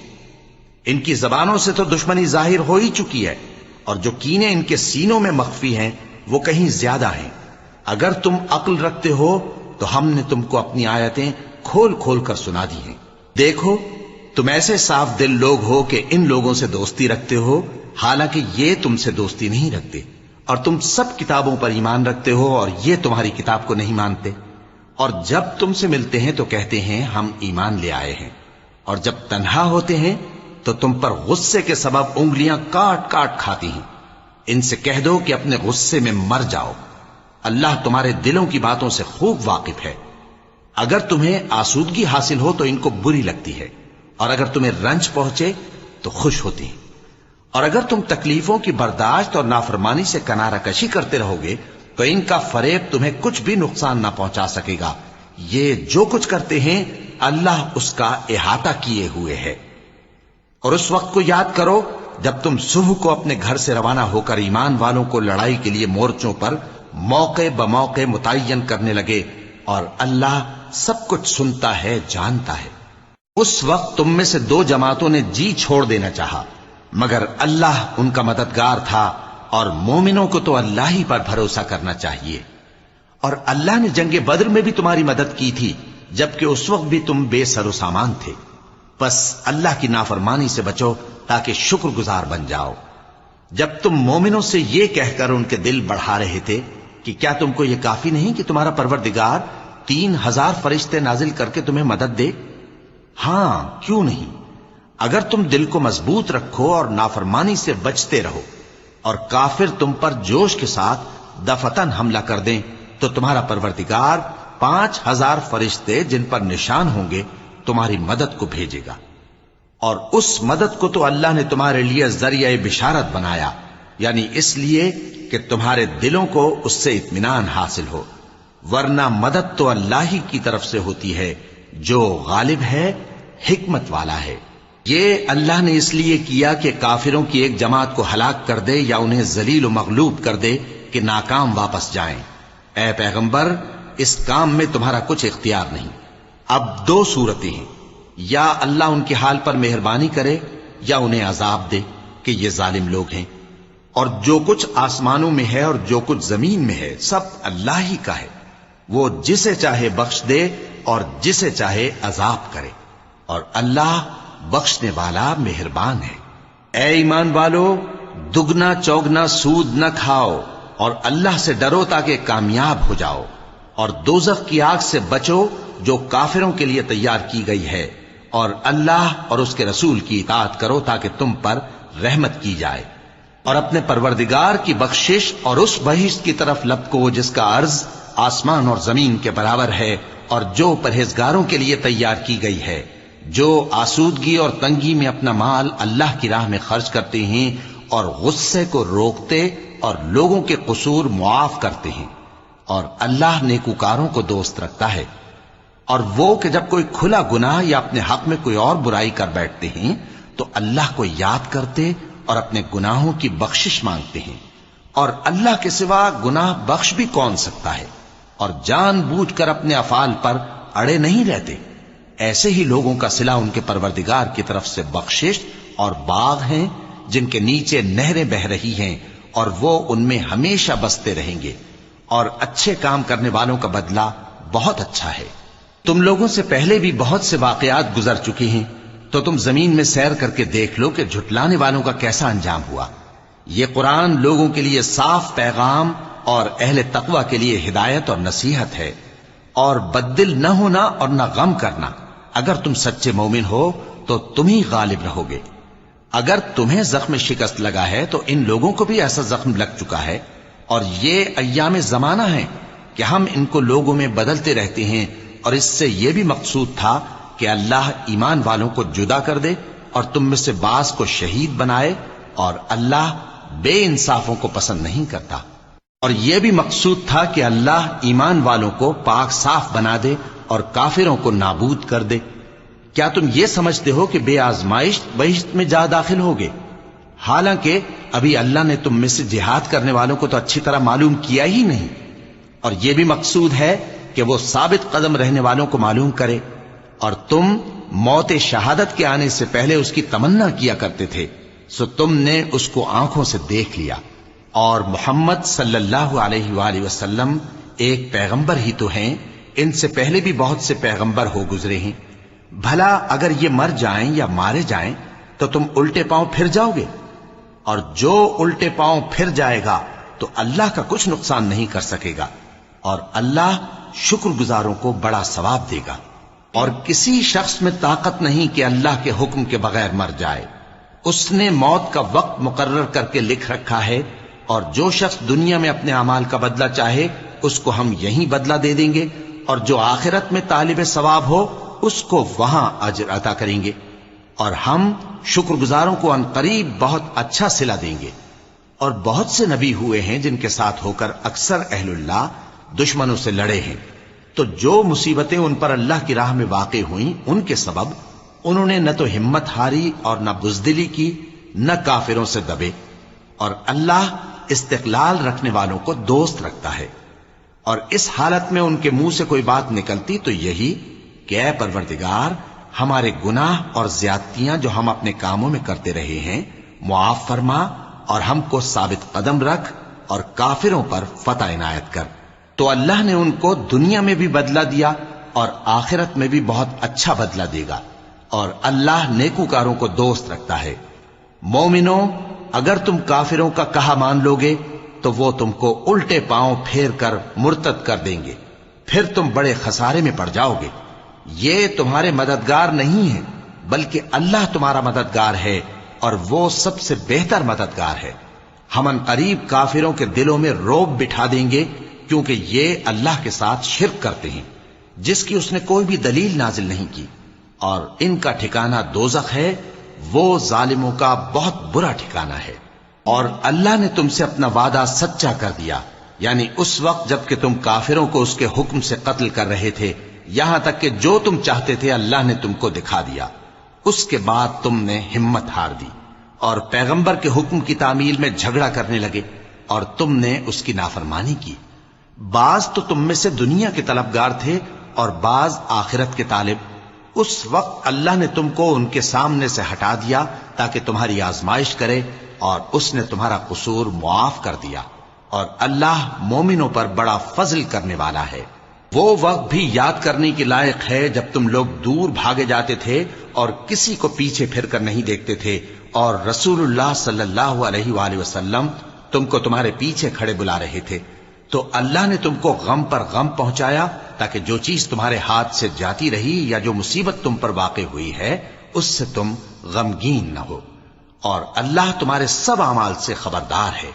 S1: ان کی زبانوں سے تو دشمنی ظاہر ہو ہی چکی ہے، اور جو کینے ان کے سینوں میں مخفی ہیں وہ کہیں زیادہ ہیں. اگر تم عقل رکھتے ہو تو ہم نے تم کو اپنی آیتیں کھول کھول کر سنا دی ہیں. دیکھو، تم ایسے صاف دل لوگ ہو کہ ان لوگوں سے دوستی رکھتے ہو حالانکہ یہ تم سے دوستی نہیں رکھتے، اور تم سب کتابوں پر ایمان رکھتے ہو اور یہ تمہاری کتاب کو نہیں مانتے. اور جب تم سے ملتے ہیں تو کہتے ہیں ہم ایمان لے آئے ہیں، اور جب تنہا ہوتے ہیں تو تم پر غصے کے سبب انگلیاں کاٹ کاٹ کھاتی ہیں. ان سے کہہ دو کہ اپنے غصے میں مر جاؤ. اللہ تمہارے دلوں کی باتوں سے خوب واقف ہے. اگر تمہیں آسودگی حاصل ہو تو ان کو بری لگتی ہے، اور اگر تمہیں رنج پہنچے تو خوش ہوتی ہیں. اور اگر تم تکلیفوں کی برداشت اور نافرمانی سے کنارہ کشی کرتے رہو گے تو ان کا فریب تمہیں کچھ بھی نقصان نہ پہنچا سکے گا. یہ جو کچھ کرتے ہیں اللہ اس کا احاطہ کیے ہوئے ہے. اور اس وقت کو یاد کرو جب تم صبح کو اپنے گھر سے روانہ ہو کر ایمان والوں کو لڑائی کے لیے مورچوں پر موقع بموقع متعین کرنے لگے، اور اللہ سب کچھ سنتا ہے، جانتا ہے. اس وقت تم میں سے دو جماعتوں نے جی چھوڑ دینا چاہا، مگر اللہ ان کا مددگار تھا، اور مومنوں کو تو اللہ ہی پر بھروسہ کرنا چاہیے. اور اللہ نے جنگ بدر میں بھی تمہاری مدد کی تھی جبکہ اس وقت بھی تم بے سر و سامان تھے. بس اللہ کی نافرمانی سے بچو تاکہ شکر گزار بن جاؤ. جب تم مومنوں سے یہ کہہ کر ان کے دل بڑھا رہے تھے کہ کیا تم کو یہ کافی نہیں کہ تمہارا پروردگار 3000 فرشتے نازل کر کے تمہیں مدد دے؟ ہاں، کیوں نہیں. اگر تم دل کو مضبوط رکھو اور نافرمانی سے بچتے رہو اور کافر تم پر جوش کے ساتھ دفتن حملہ کر دیں تو تمہارا پروردگار 5000 فرشتے جن پر نشان ہوں گے تمہاری مدد کو بھیجے گا. اور اس مدد کو تو اللہ نے تمہارے لیے ذریعہ بشارت بنایا، یعنی اس لیے کہ تمہارے دلوں کو اس سے اطمینان حاصل ہو، ورنہ مدد تو اللہ ہی کی طرف سے ہوتی ہے جو غالب ہے، حکمت والا ہے. یہ اللہ نے اس لیے کیا کہ کافروں کی ایک جماعت کو ہلاک کر دے یا انہیں ذلیل و مغلوب کر دے کہ ناکام واپس جائیں. اے پیغمبر، اس کام میں تمہارا کچھ اختیار نہیں. اب دو صورتیں ہیں، یا اللہ ان کے حال پر مہربانی کرے یا انہیں عذاب دے کہ یہ ظالم لوگ ہیں. اور جو کچھ آسمانوں میں ہے اور جو کچھ زمین میں ہے سب اللہ ہی کا ہے. وہ جسے چاہے بخش دے اور جسے چاہے عذاب کرے، اور اللہ بخشنے والا مہربان ہے. اے ایمان والو، دگنا چوگنا سود نہ کھاؤ اور اللہ سے ڈرو تاکہ کامیاب ہو جاؤ، اور دوزخ کی آگ سے بچو جو کافروں کے لیے تیار کی گئی ہے، اور اللہ اور اس کے رسول کی اطاعت کرو تاکہ تم پر رحمت کی جائے، اور اپنے پروردگار کی بخشش اور اس بہشت کی طرف لپکو جس کا عرض آسمان اور زمین کے برابر ہے، اور جو پرہیزگاروں کے لیے تیار کی گئی ہے، جو آسودگی اور تنگی میں اپنا مال اللہ کی راہ میں خرچ کرتے ہیں اور غصے کو روکتے اور لوگوں کے قصور معاف کرتے ہیں، اور اللہ نیکوکاروں کو دوست رکھتا ہے۔ اور وہ کہ جب کوئی کھلا گناہ یا اپنے حق میں کوئی اور برائی کر بیٹھتے ہیں تو اللہ کو یاد کرتے اور اپنے گناہوں کی بخشش مانگتے ہیں، اور اللہ کے سوا گناہ بخش بھی کون سکتا ہے، اور جان بوجھ کر اپنے افعال پر اڑے نہیں رہتے۔ ایسے ہی لوگوں کا صلہ ان کے پروردگار کی طرف سے بخشش اور باغ ہیں جن کے نیچے نہریں بہ رہی ہیں، اور وہ ان میں ہمیشہ بستے رہیں گے، اور اچھے کام کرنے والوں کا بدلہ بہت اچھا ہے۔ تم لوگوں سے پہلے بھی بہت سے واقعات گزر چکے ہیں، تو تم زمین میں سیر کر کے دیکھ لو کہ جھٹلانے والوں کا کیسا انجام ہوا۔ یہ قرآن لوگوں کے لیے صاف پیغام اور اہل تقوی کے لیے ہدایت اور نصیحت ہے، اور بددل نہ ہونا اور نہ غم کرنا۔ اگر تم سچے مومن ہو تو تم ہی غالب رہو گے۔ اگر تمہیں زخم شکست لگا ہے تو ان لوگوں کو بھی ایسا زخم لگ چکا ہے، اور یہ ایام زمانہ ہیں کہ ہم ان کو لوگوں میں بدلتے رہتے ہیں، اور اس سے یہ بھی مقصود تھا کہ اللہ ایمان والوں کو جدا کر دے اور تم میں سے بعض کو شہید بنائے، اور اللہ بے انصافوں کو پسند نہیں کرتا۔ اور یہ بھی مقصود تھا کہ اللہ ایمان والوں کو پاک صاف بنا دے اور کافروں کو نابود کر دے۔ کیا تم یہ سمجھتے ہو کہ بے آزمائش بہشت میں جا داخل ہوگے؟ حالانکہ ابھی اللہ نے تم میں سے جہاد کرنے والوں کو تو اچھی طرح معلوم کیا ہی نہیں، اور یہ بھی مقصود ہے کہ وہ ثابت قدم رہنے والوں کو معلوم کرے، اور تم موت شہادت کے آنے سے پہلے اس کی تمنا کیا کرتے تھے، سو تم نے اس کو آنکھوں سے دیکھ لیا۔ اور محمد صلی اللہ علیہ وآلہ وسلم ایک پیغمبر ہی تو ہیں، ان سے پہلے بھی بہت سے پیغمبر ہو گزرے ہیں۔ بھلا اگر یہ مر جائیں یا مارے جائیں تو تم الٹے پاؤں پھر جاؤ گے؟ اور جو الٹے پاؤں پھر جائے گا تو اللہ کا کچھ نقصان نہیں کر سکے گا، اور اللہ شکر گزاروں کو بڑا ثواب دے گا۔ اور کسی شخص میں طاقت نہیں کہ اللہ کے حکم کے بغیر مر جائے، اس نے موت کا وقت مقرر کر کے لکھ رکھا ہے، اور جو شخص دنیا میں اپنے اعمال کا بدلہ چاہے اس کو ہم یہیں بدلہ دے دیں گے، اور جو آخرت میں طالب ثواب ہو اس کو وہاں اجر عطا کریں گے، اور ہم شکر گزاروں کو ان قریب بہت اچھا صلہ دیں گے۔ اور بہت سے نبی ہوئے ہیں جن کے ساتھ ہو کر اکثر اہل اللہ دشمنوں سے لڑے ہیں، تو جو مصیبتیں ان پر اللہ کی راہ میں واقع ہوئیں ان کے سبب انہوں نے نہ تو ہمت ہاری اور نہ بزدلی کی، نہ کافروں سے دبے، اور اللہ استقلال رکھنے والوں کو دوست رکھتا ہے۔ اور اس حالت میں ان کے منہ سے کوئی بات نکلتی تو یہی کہ اے پروردگار، ہمارے گناہ اور زیادتیاں جو ہم اپنے کاموں میں کرتے رہے ہیں معاف فرما، اور ہم کو ثابت قدم رکھ، اور کافروں پر فتح عنایت کر۔ تو اللہ نے ان کو دنیا میں بھی بدلہ دیا اور آخرت میں بھی بہت اچھا بدلہ دے گا، اور اللہ نیکوکاروں کو دوست رکھتا ہے۔ مومنوں، اگر تم کافروں کا کہا مان لوگے تو وہ تم کو الٹے پاؤں پھیر کر مرتد کر دیں گے، پھر تم بڑے خسارے میں پڑ جاؤ گے۔ یہ تمہارے مددگار نہیں ہے بلکہ اللہ تمہارا مددگار ہے، اور وہ سب سے بہتر مددگار ہے۔ ہم ان قریب کافروں کے دلوں میں رعب بٹھا دیں گے، کیونکہ یہ اللہ کے ساتھ شرک کرتے ہیں جس کی اس نے کوئی بھی دلیل نازل نہیں کی، اور ان کا ٹھکانہ دوزخ ہے، وہ ظالموں کا بہت برا ٹھکانہ ہے۔ اور اللہ نے تم سے اپنا وعدہ سچا کر دیا، یعنی اس وقت جب کہ تم کافروں کو اس کے حکم سے قتل کر رہے تھے، یہاں تک کہ جو تم چاہتے تھے اللہ نے تم کو دکھا دیا۔ اس کے بعد تم نے ہمت ہار دی اور پیغمبر کے حکم کی تعمیل میں جھگڑا کرنے لگے، اور تم نے اس کی نافرمانی کی۔ بعض تو تم میں سے دنیا کے طلبگار تھے اور بعض آخرت کے طالب۔ اس وقت اللہ نے تم کو ان کے سامنے سے ہٹا دیا تاکہ تمہاری آزمائش کرے، اور اس نے تمہارا قصور معاف کر دیا، اور اللہ مومنوں پر بڑا فضل کرنے والا ہے۔ وہ وقت بھی یاد کرنے کے لائق ہے جب تم لوگ دور بھاگے جاتے تھے اور کسی کو پیچھے پھر کر نہیں دیکھتے تھے، اور رسول اللہ صلی اللہ علیہ وآلہ وسلم تم کو تمہارے پیچھے کھڑے بلا رہے تھے، تو اللہ نے تم کو غم پر غم پہنچایا تاکہ جو چیز تمہارے ہاتھ سے جاتی رہی یا جو مصیبت تم پر واقع ہوئی ہے اس سے تم غمگین نہ ہو، اور اللہ تمہارے سب اعمال سے خبردار ہے۔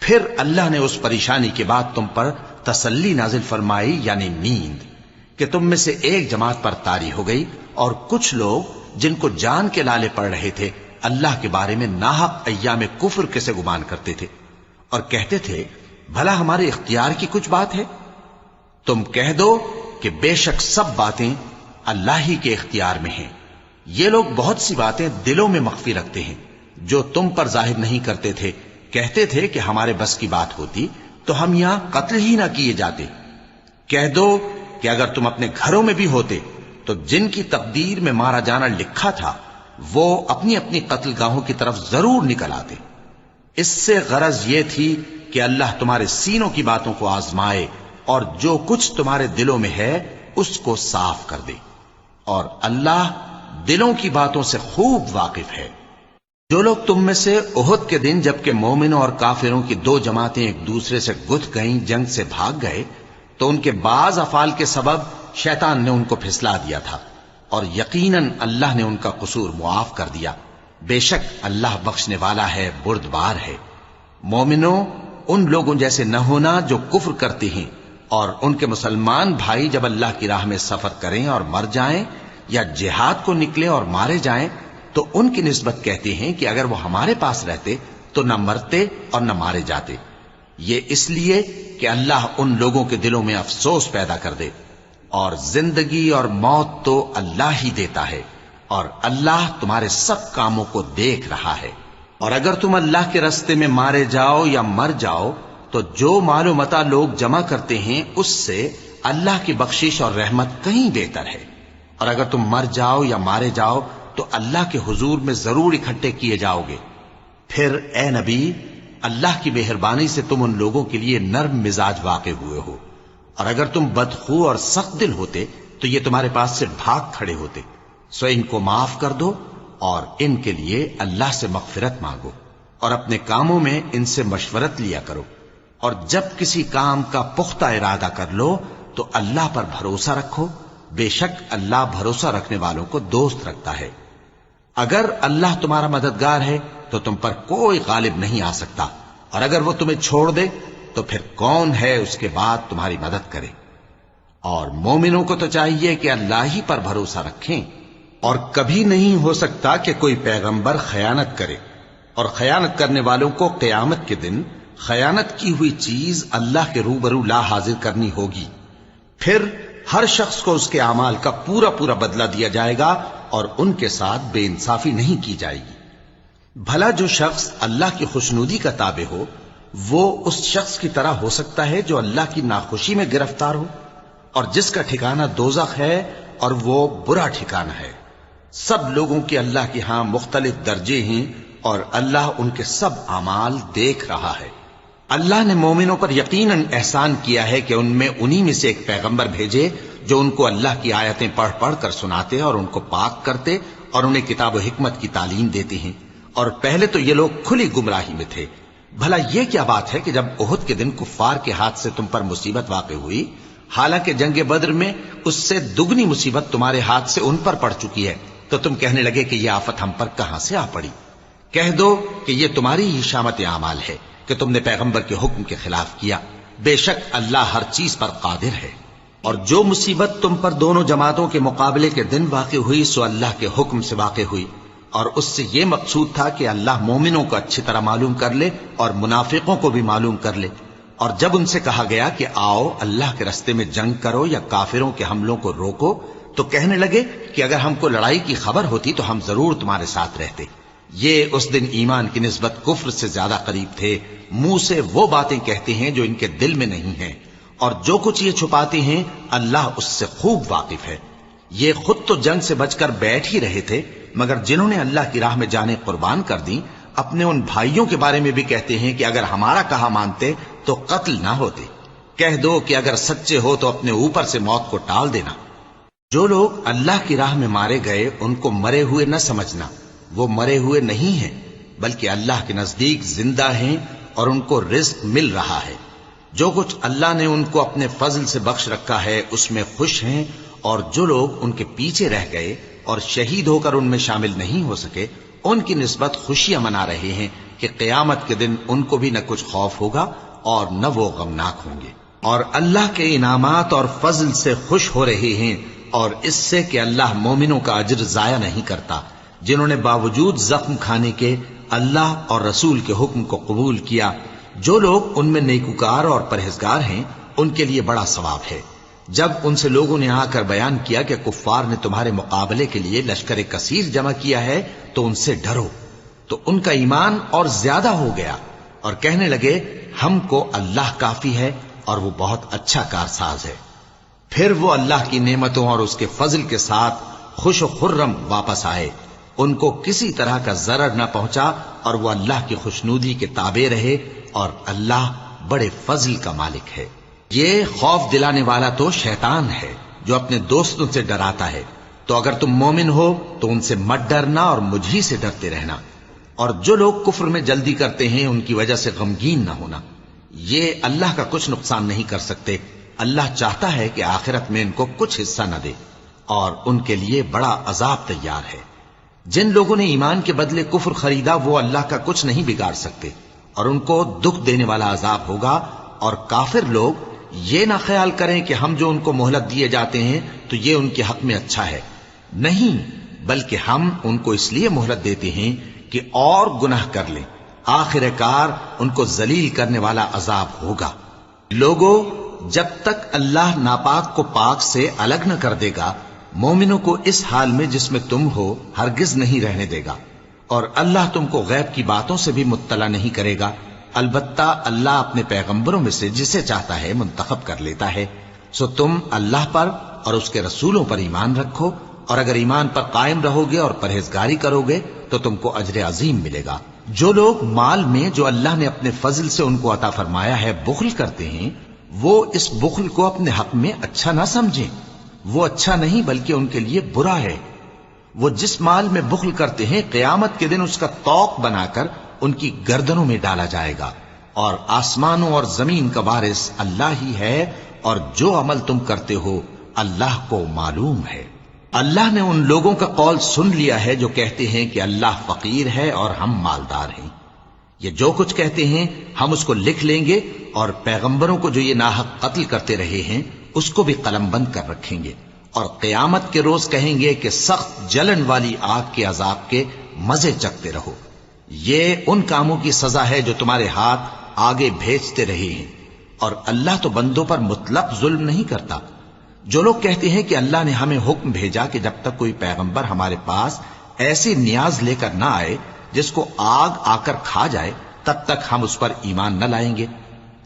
S1: پھر اللہ نے اس پریشانی کے بعد تم پر تسلی نازل فرمائی، یعنی نیند، کہ تم میں سے ایک جماعت پر طاری ہو گئی، اور کچھ لوگ جن کو جان کے لالے پڑ رہے تھے اللہ کے بارے میں ناحق ایام کفر کے سے گمان کرتے تھے اور کہتے تھے بھلا ہمارے اختیار کی کچھ بات ہے؟ تم کہہ دو کہ بے شک سب باتیں اللہ ہی کے اختیار میں ہیں۔ یہ لوگ بہت سی باتیں دلوں میں مخفی رکھتے ہیں جو تم پر ظاہر نہیں کرتے تھے، کہتے تھے کہ ہمارے بس کی بات ہوتی تو ہم یہاں قتل ہی نہ کیے جاتے۔ کہہ دو کہ اگر تم اپنے گھروں میں بھی ہوتے تو جن کی تقدیر میں مارا جانا لکھا تھا وہ اپنی اپنی قتل گاہوں کی طرف ضرور نکل آتے۔ اس سے غرض یہ تھی کہ اللہ تمہارے سینوں کی باتوں کو آزمائے اور جو کچھ تمہارے دلوں میں ہے اس کو صاف کر دے، اور اللہ دلوں کی باتوں سے خوب واقف ہے۔ جو لوگ تم میں سے احد کے دن جبکہ مومنوں اور کافروں کی دو جماعتیں ایک دوسرے سے گتھ گئیں جنگ سے بھاگ گئے تو ان کے بعض افعال کے سبب شیطان نے ان کو پھسلا دیا تھا، اور یقیناً اللہ نے ان کا قصور معاف کر دیا۔ بے شک اللہ بخشنے والا ہے، بردبار ہے۔ مومنوں، ان لوگوں جیسے نہ ہونا جو کفر کرتے ہیں، اور ان کے مسلمان بھائی جب اللہ کی راہ میں سفر کریں اور مر جائیں یا جہاد کو نکلے اور مارے جائیں تو ان کی نسبت کہتے ہیں کہ اگر وہ ہمارے پاس رہتے تو نہ مرتے اور نہ مارے جاتے، یہ اس لیے کہ اللہ ان لوگوں کے دلوں میں افسوس پیدا کر دے، اور زندگی اور موت تو اللہ ہی دیتا ہے، اور اللہ تمہارے سب کاموں کو دیکھ رہا ہے۔ اور اگر تم اللہ کے راستے میں مارے جاؤ یا مر جاؤ تو جو مال و متاع لوگ جمع کرتے ہیں اس سے اللہ کی بخشش اور رحمت کہیں بہتر ہے، اور اگر تم مر جاؤ یا مارے جاؤ تو اللہ کے حضور میں ضرور اکٹھے کیے جاؤ گے۔ پھر اے نبی، اللہ کی مہربانی سے تم ان لوگوں کے لیے نرم مزاج واقع ہوئے ہو، اور اگر تم بدخو اور سخت دل ہوتے تو یہ تمہارے پاس سے بھاگ کھڑے ہوتے، سو ان کو معاف کر دو اور ان کے لیے اللہ سے مغفرت مانگو، اور اپنے کاموں میں ان سے مشورت لیا کرو، اور جب کسی کام کا پختہ ارادہ کر لو تو اللہ پر بھروسہ رکھو، بے شک اللہ بھروسہ رکھنے والوں کو دوست رکھتا ہے۔ اگر اللہ تمہارا مددگار ہے تو تم پر کوئی غالب نہیں آ سکتا، اور اگر وہ تمہیں چھوڑ دے تو پھر کون ہے اس کے بعد تمہاری مدد کرے؟ اور مومنوں کو تو چاہیے کہ اللہ ہی پر بھروسہ رکھیں، اور کبھی نہیں ہو سکتا کہ کوئی پیغمبر خیانت کرے، اور خیانت کرنے والوں کو قیامت کے دن خیانت کی ہوئی چیز اللہ کے روبرو لا حاضر کرنی ہوگی، پھر ہر شخص کو اس کے اعمال کا پورا پورا بدلہ دیا جائے گا اور ان کے ساتھ بے انصافی نہیں کی جائے گی۔ بھلا جو شخص اللہ کی خوشنودی کا تابع ہو وہ اس شخص کی طرح ہو سکتا ہے جو اللہ کی ناخوشی میں گرفتار ہو، اور جس کا ٹھکانہ دوزخ ہے اور وہ برا ٹھکانہ ہے۔ سب لوگوں کے اللہ کے ہاں مختلف درجے ہیں اور اللہ ان کے سب اعمال دیکھ رہا ہے۔ اللہ نے مومنوں پر یقیناً احسان کیا ہے کہ ان میں انہی میں سے ایک پیغمبر بھیجے جو ان کو اللہ کی آیتیں پڑھ پڑھ کر سناتے اور ان کو پاک کرتے اور انہیں کتاب و حکمت کی تعلیم دیتے ہیں، اور پہلے تو یہ لوگ کھلی گمراہی میں تھے۔ بھلا یہ کیا بات ہے کہ جب احد کے دن کفار کے ہاتھ سے تم پر مصیبت واقع ہوئی، حالانکہ جنگ بدر میں اس سے دگنی مصیبت تمہارے ہاتھ سے ان پر پڑ چکی ہے، تو تم کہنے لگے کہ یہ آفت ہم پر کہاں سے آ پڑی؟ کہہ دو کہ یہ تمہاری ہی شامت اعمال ہے کہ تم نے پیغمبر کے حکم کے خلاف کیا، بے شک اللہ ہر چیز پر قادر ہے۔ اور جو مصیبت تم پر دونوں جماعتوں کے مقابلے کے دن واقع ہوئی سو اللہ کے حکم سے واقع ہوئی، اور اس سے یہ مقصود تھا کہ اللہ مومنوں کو اچھی طرح معلوم کر لے اور منافقوں کو بھی معلوم کر لے۔ اور جب ان سے کہا گیا کہ آؤ اللہ کے راستے میں جنگ کرو یا کافروں کے حملوں کو روکو، تو کہنے لگے کہ اگر ہم کو لڑائی کی خبر ہوتی تو ہم ضرور تمہارے ساتھ رہتے۔ یہ اس دن ایمان کی نسبت کفر سے زیادہ قریب تھے، منہ سے وہ باتیں کہتے ہیں جو ان کے دل میں نہیں ہیں، اور جو کچھ یہ چھپاتے ہیں اللہ اس سے خوب واقف ہے۔ یہ خود تو جنگ سے بچ کر بیٹھ ہی رہے تھے، مگر جنہوں نے اللہ کی راہ میں جانیں قربان کر دیں اپنے ان بھائیوں کے بارے میں بھی کہتے ہیں کہ اگر ہمارا کہا مانتے تو قتل نہ ہوتے۔ کہہ دو کہ اگر سچے ہو تو اپنے اوپر سے موت کو ٹال دینا۔ جو لوگ اللہ کی راہ میں مارے گئے ان کو مرے ہوئے نہ سمجھنا، وہ مرے ہوئے نہیں ہیں بلکہ اللہ کے نزدیک زندہ ہیں اور ان کو رزق مل رہا ہے۔ جو کچھ اللہ نے ان کو اپنے فضل سے بخش رکھا ہے اس میں خوش ہیں، اور جو لوگ ان کے پیچھے رہ گئے اور شہید ہو کر ان میں شامل نہیں ہو سکے، ان کی نسبت خوشیاں منا رہے ہیں کہ قیامت کے دن ان کو بھی نہ کچھ خوف ہوگا اور نہ وہ غمناک ہوں گے، اور اللہ کے انعامات اور فضل سے خوش ہو رہے ہیں، اور اس سے کہ اللہ مومنوں کا اجر ضائع نہیں کرتا، جنہوں نے باوجود زخم کھانے کے اللہ اور رسول کے حکم کو قبول کیا۔ جو لوگ ان میں نیکوکار اور پرہیزگار ہیں ان کے لیے بڑا ثواب ہے۔ جب ان سے لوگوں نے آ کر بیان کیا کہ کفار نے تمہارے مقابلے کے لیے لشکر کثیر جمع کیا ہے تو ان سے ڈرو، تو ان کا ایمان اور زیادہ ہو گیا اور کہنے لگے ہم کو اللہ کافی ہے اور وہ بہت اچھا کارساز ہے۔ پھر وہ اللہ کی نعمتوں اور اس کے فضل کے ساتھ خوش و خرم واپس آئے، ان کو کسی طرح کا ضرر نہ پہنچا اور وہ اللہ کی خوشنودی کے تابع رہے، اور اللہ بڑے فضل کا مالک ہے۔ یہ خوف دلانے والا تو شیطان ہے جو اپنے دوستوں سے ڈراتا ہے، تو اگر تم مومن ہو تو ان سے مت ڈرنا اور مجھ ہی سے ڈرتے رہنا، اور جو لوگ کفر میں جلدی کرتے ہیں ان کی وجہ سے غمگین نہ ہونا، یہ اللہ کا کچھ نقصان نہیں کر سکتے۔ اللہ چاہتا ہے کہ آخرت میں ان کو کچھ حصہ نہ دے، اور ان کے لیے بڑا عذاب تیار ہے۔ جن لوگوں نے ایمان کے بدلے کفر خریدا وہ اللہ کا کچھ نہیں بگاڑ سکتے، اور ان کو دکھ دینے والا عذاب ہوگا۔ اور کافر لوگ یہ نہ خیال کریں کہ ہم جو ان کو مہلت دیے جاتے ہیں تو یہ ان کے حق میں اچھا ہے، نہیں، بلکہ ہم ان کو اس لیے مہلت دیتے ہیں کہ اور گناہ کر لیں، آخر کار ان کو ذلیل کرنے والا عذاب ہوگا۔ لوگوں، جب تک اللہ ناپاک کو پاک سے الگ نہ کر دے گا، مومنوں کو اس حال میں جس میں تم ہو ہرگز نہیں رہنے دے گا، اور اللہ تم کو غیب کی باتوں سے بھی مطلع نہیں کرے گا۔ البتہ اللہ اپنے پیغمبروں میں سے جسے چاہتا ہے منتخب کر لیتا ہے۔ سو تم اللہ پر اور اس کے رسولوں پر ایمان رکھو، اور اگر ایمان پر قائم رہو گے اور پرہیزگاری کرو گے تو تم کو اجر عظیم ملے گا۔ جو لوگ مال میں جو اللہ نے اپنے فضل سے ان کو عطا فرمایا ہے بخل کرتے ہیں، وہ اس بخل کو اپنے حق میں اچھا نہ سمجھیں، وہ اچھا نہیں بلکہ ان کے لیے برا ہے۔ وہ جس مال میں بخل کرتے ہیں قیامت کے دن اس کا طوق بنا کر ان کی گردنوں میں ڈالا جائے گا، اور آسمانوں اور زمین کا وارث اللہ ہی ہے، اور جو عمل تم کرتے ہو اللہ کو معلوم ہے۔ اللہ نے ان لوگوں کا قول سن لیا ہے جو کہتے ہیں کہ اللہ فقیر ہے اور ہم مالدار ہیں۔ یہ جو کچھ کہتے ہیں ہم اس کو لکھ لیں گے، اور پیغمبروں کو جو یہ ناحق قتل کرتے رہے ہیں اس کو بھی قلم بند کر رکھیں گے، اور قیامت کے روز کہیں گے کہ سخت جلن والی آگ کے عذاب کے مزے چکھتے رہو۔ یہ ان کاموں کی سزا ہے جو تمہارے ہاتھ آگے بھیجتے رہے ہیں، اور اللہ تو بندوں پر مطلق ظلم نہیں کرتا۔ جو لوگ کہتے ہیں کہ اللہ نے ہمیں حکم بھیجا کہ جب تک کوئی پیغمبر ہمارے پاس ایسی نیاز لے کر نہ آئے جس کو آگ آ کر کھا جائے تب تک ہم اس پر ایمان نہ لائیں گے۔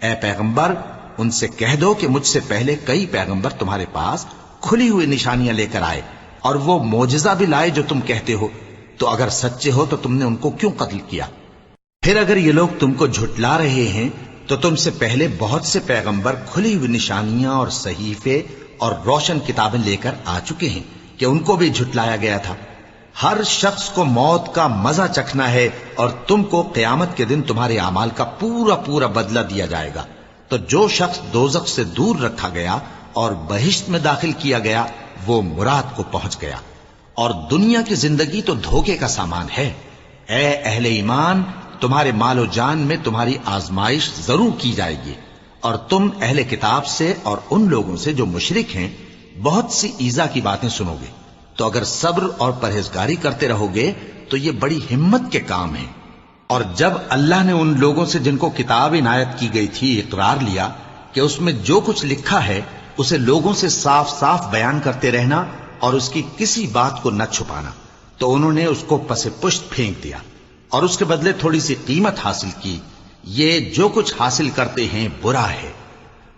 S1: اے پیغمبر، ان سے کہہ دو کہ مجھ سے پہلے کئی پیغمبر تمہارے پاس کھلی ہوئی نشانیاں لے کر آئے، اور وہ معجزہ بھی لائے جو تم کہتے ہو، تو اگر سچے ہو تو تم نے ان کو کیوں قتل کیا؟ پھر اگر یہ لوگ تم کو جھٹلا رہے ہیں تو تم سے پہلے بہت سے پیغمبر کھلی ہوئی نشانیاں اور صحیفے اور روشن کتابیں لے کر آ چکے ہیں کہ ان کو بھی جھٹلایا گیا تھا۔ ہر شخص کو موت کا مزہ چکھنا ہے، اور تم کو قیامت کے دن تمہارے اعمال کا پورا پورا بدلہ دیا جائے گا۔ تو جو شخص دوزخ سے دور رکھا گیا اور بہشت میں داخل کیا گیا وہ مراد کو پہنچ گیا، اور دنیا کی زندگی تو دھوکے کا سامان ہے۔ اے اہل ایمان، تمہارے مال و جان میں تمہاری آزمائش ضرور کی جائے گی، اور تم اہل کتاب سے اور ان لوگوں سے جو مشرک ہیں بہت سی ایذا کی باتیں سنو گے، تو اگر صبر اور پرہیزگاری کرتے رہو گے تو یہ بڑی ہمت کے کام ہیں۔ اور جب اللہ نے ان لوگوں سے جن کو کتاب عنایت کی گئی تھی اقرار لیا کہ اس میں جو کچھ لکھا ہے اسے لوگوں سے صاف صاف بیان کرتے رہنا اور اس کی کسی بات کو نہ چھپانا، تو انہوں نے اس کو پس پشت پھینک دیا اور اس کے بدلے تھوڑی سی قیمت حاصل کی۔ یہ جو کچھ حاصل کرتے ہیں برا ہے۔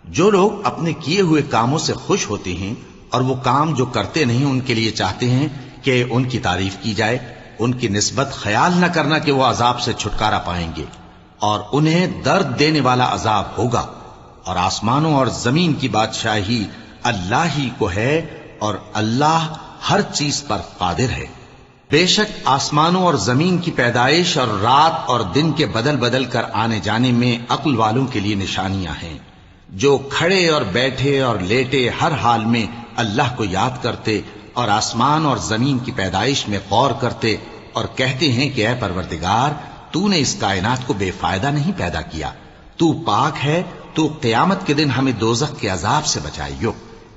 S1: جو لوگ اپنے کیے ہوئے کاموں سے خوش ہوتے ہیں اور وہ کام جو کرتے نہیں ان کے لیے چاہتے ہیں کہ ان کی تعریف کی جائے، ان کی نسبت خیال نہ کرنا کہ وہ عذاب سے چھٹکارا پائیں گے، اور انہیں درد دینے والا عذاب ہوگا۔ اور آسمانوں اور زمین کی بادشاہی اللہ ہی کو ہے، اور اللہ ہر چیز پر قادر ہے۔ بے شک آسمانوں اور زمین کی پیدائش اور رات اور دن کے بدل بدل کر آنے جانے میں عقل والوں کے لیے نشانیاں ہیں، جو کھڑے اور بیٹھے اور لیٹے ہر حال میں اللہ کو یاد کرتے اور آسمان اور زمین کی پیدائش میں غور کرتے اور کہتے ہیں کہ اے پروردگار، تو نے اس کائنات کو بے فائدہ نہیں پیدا کیا، تو پاک ہے، تو قیامت کے دن ہمیں دوزخ کے عذاب سے بچائیو۔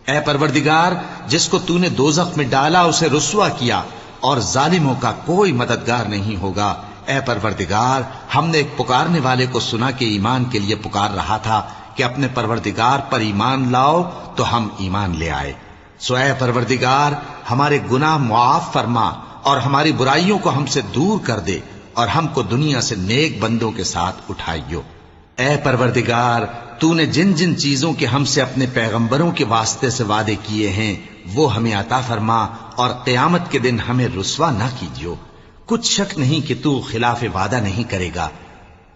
S1: اے پروردگار، جس کو تو نے دوزخ میں ڈالا اسے رسوا کیا، اور ظالموں کا کوئی مددگار نہیں ہوگا۔ اے پروردگار، ہم نے ایک پکارنے والے کو سنا کہ ایمان کے لیے پکار رہا تھا کہ اپنے پروردگار پر ایمان لاؤ، تو ہم ایمان لے آئے۔ سو اے پروردگار، ہمارے گناہ معاف فرما اور ہماری برائیوں کو ہم سے دور کر دے، اور ہم کو دنیا سے نیک بندوں کے ساتھ اٹھائیو۔ اے پروردگار، تو نے جن جن چیزوں کے ہم سے اپنے پیغمبروں کے واسطے سے وعدے کیے ہیں وہ ہمیں عطا فرما، اور قیامت کے دن ہمیں رسوا نہ کیجیو۔ کچھ شک نہیں کہ تو خلاف وعدہ نہیں کرے گا۔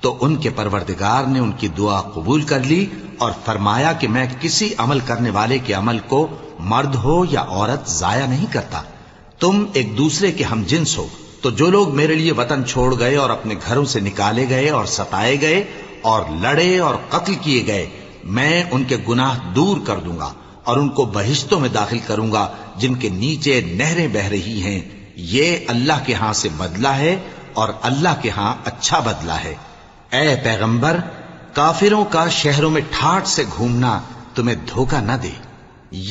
S1: تو ان کے پروردگار نے ان کی دعا قبول کر لی اور فرمایا کہ میں کسی عمل کرنے والے کے عمل کو مرد ہو یا عورت ضائع نہیں کرتا۔ تم ایک دوسرے کے ہم جنس ہو، تو جو لوگ میرے لیے وطن چھوڑ گئے اور اپنے گھروں سے نکالے گئے اور ستائے گئے اور لڑے اور قتل کیے گئے، میں ان کے گناہ دور کر دوں گا اور ان کو بہشتوں میں داخل کروں گا جن کے نیچے نہریں بہ رہی ہیں۔ یہ اللہ کے ہاں سے بدلہ ہے اور اللہ کے ہاں اچھا بدلہ ہے۔ اے پیغمبر، کافروں کا شہروں میں ٹھاٹ سے گھومنا تمہیں دھوکہ نہ دے،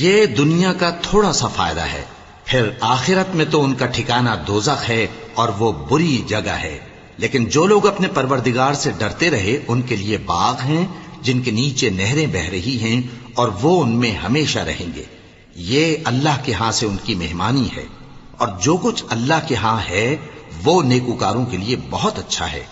S1: یہ دنیا کا تھوڑا سا فائدہ ہے، پھر آخرت میں تو ان کا ٹھکانہ دوزخ ہے اور وہ بری جگہ ہے۔ لیکن جو لوگ اپنے پروردگار سے ڈرتے رہے ان کے لیے باغ ہیں جن کے نیچے نہریں بہ رہی ہیں، اور وہ ان میں ہمیشہ رہیں گے۔ یہ اللہ کے ہاں سے ان کی مہمانی ہے، اور جو کچھ اللہ کے ہاں ہے وہ نیکوکاروں کے لیے بہت اچھا ہے۔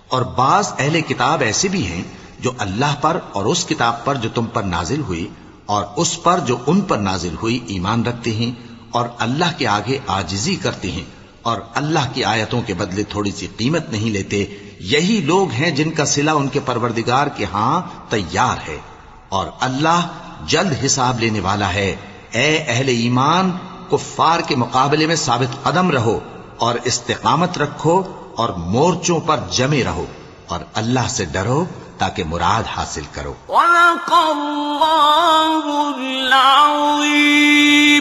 S1: اور بعض اہل کتاب ایسے بھی ہیں جو اللہ پر اور اس کتاب پر جو تم پر نازل ہوئی اور اس پر جو ان پر نازل ہوئی ایمان رکھتے ہیں، اور اللہ کے آگے عاجزی کرتے ہیں، اور اللہ کی آیتوں کے بدلے تھوڑی سی قیمت نہیں لیتے۔ یہی لوگ ہیں جن کا صلہ ان کے پروردگار کے ہاں تیار ہے، اور اللہ جلد حساب لینے والا ہے۔ اے اہل ایمان، کفار کے مقابلے میں ثابت قدم رہو اور استقامت رکھو اور مورچوں پر جمے رہو، اور اللہ سے ڈرو تاکہ مراد حاصل کرو۔
S2: صدق اللہ العظیم۔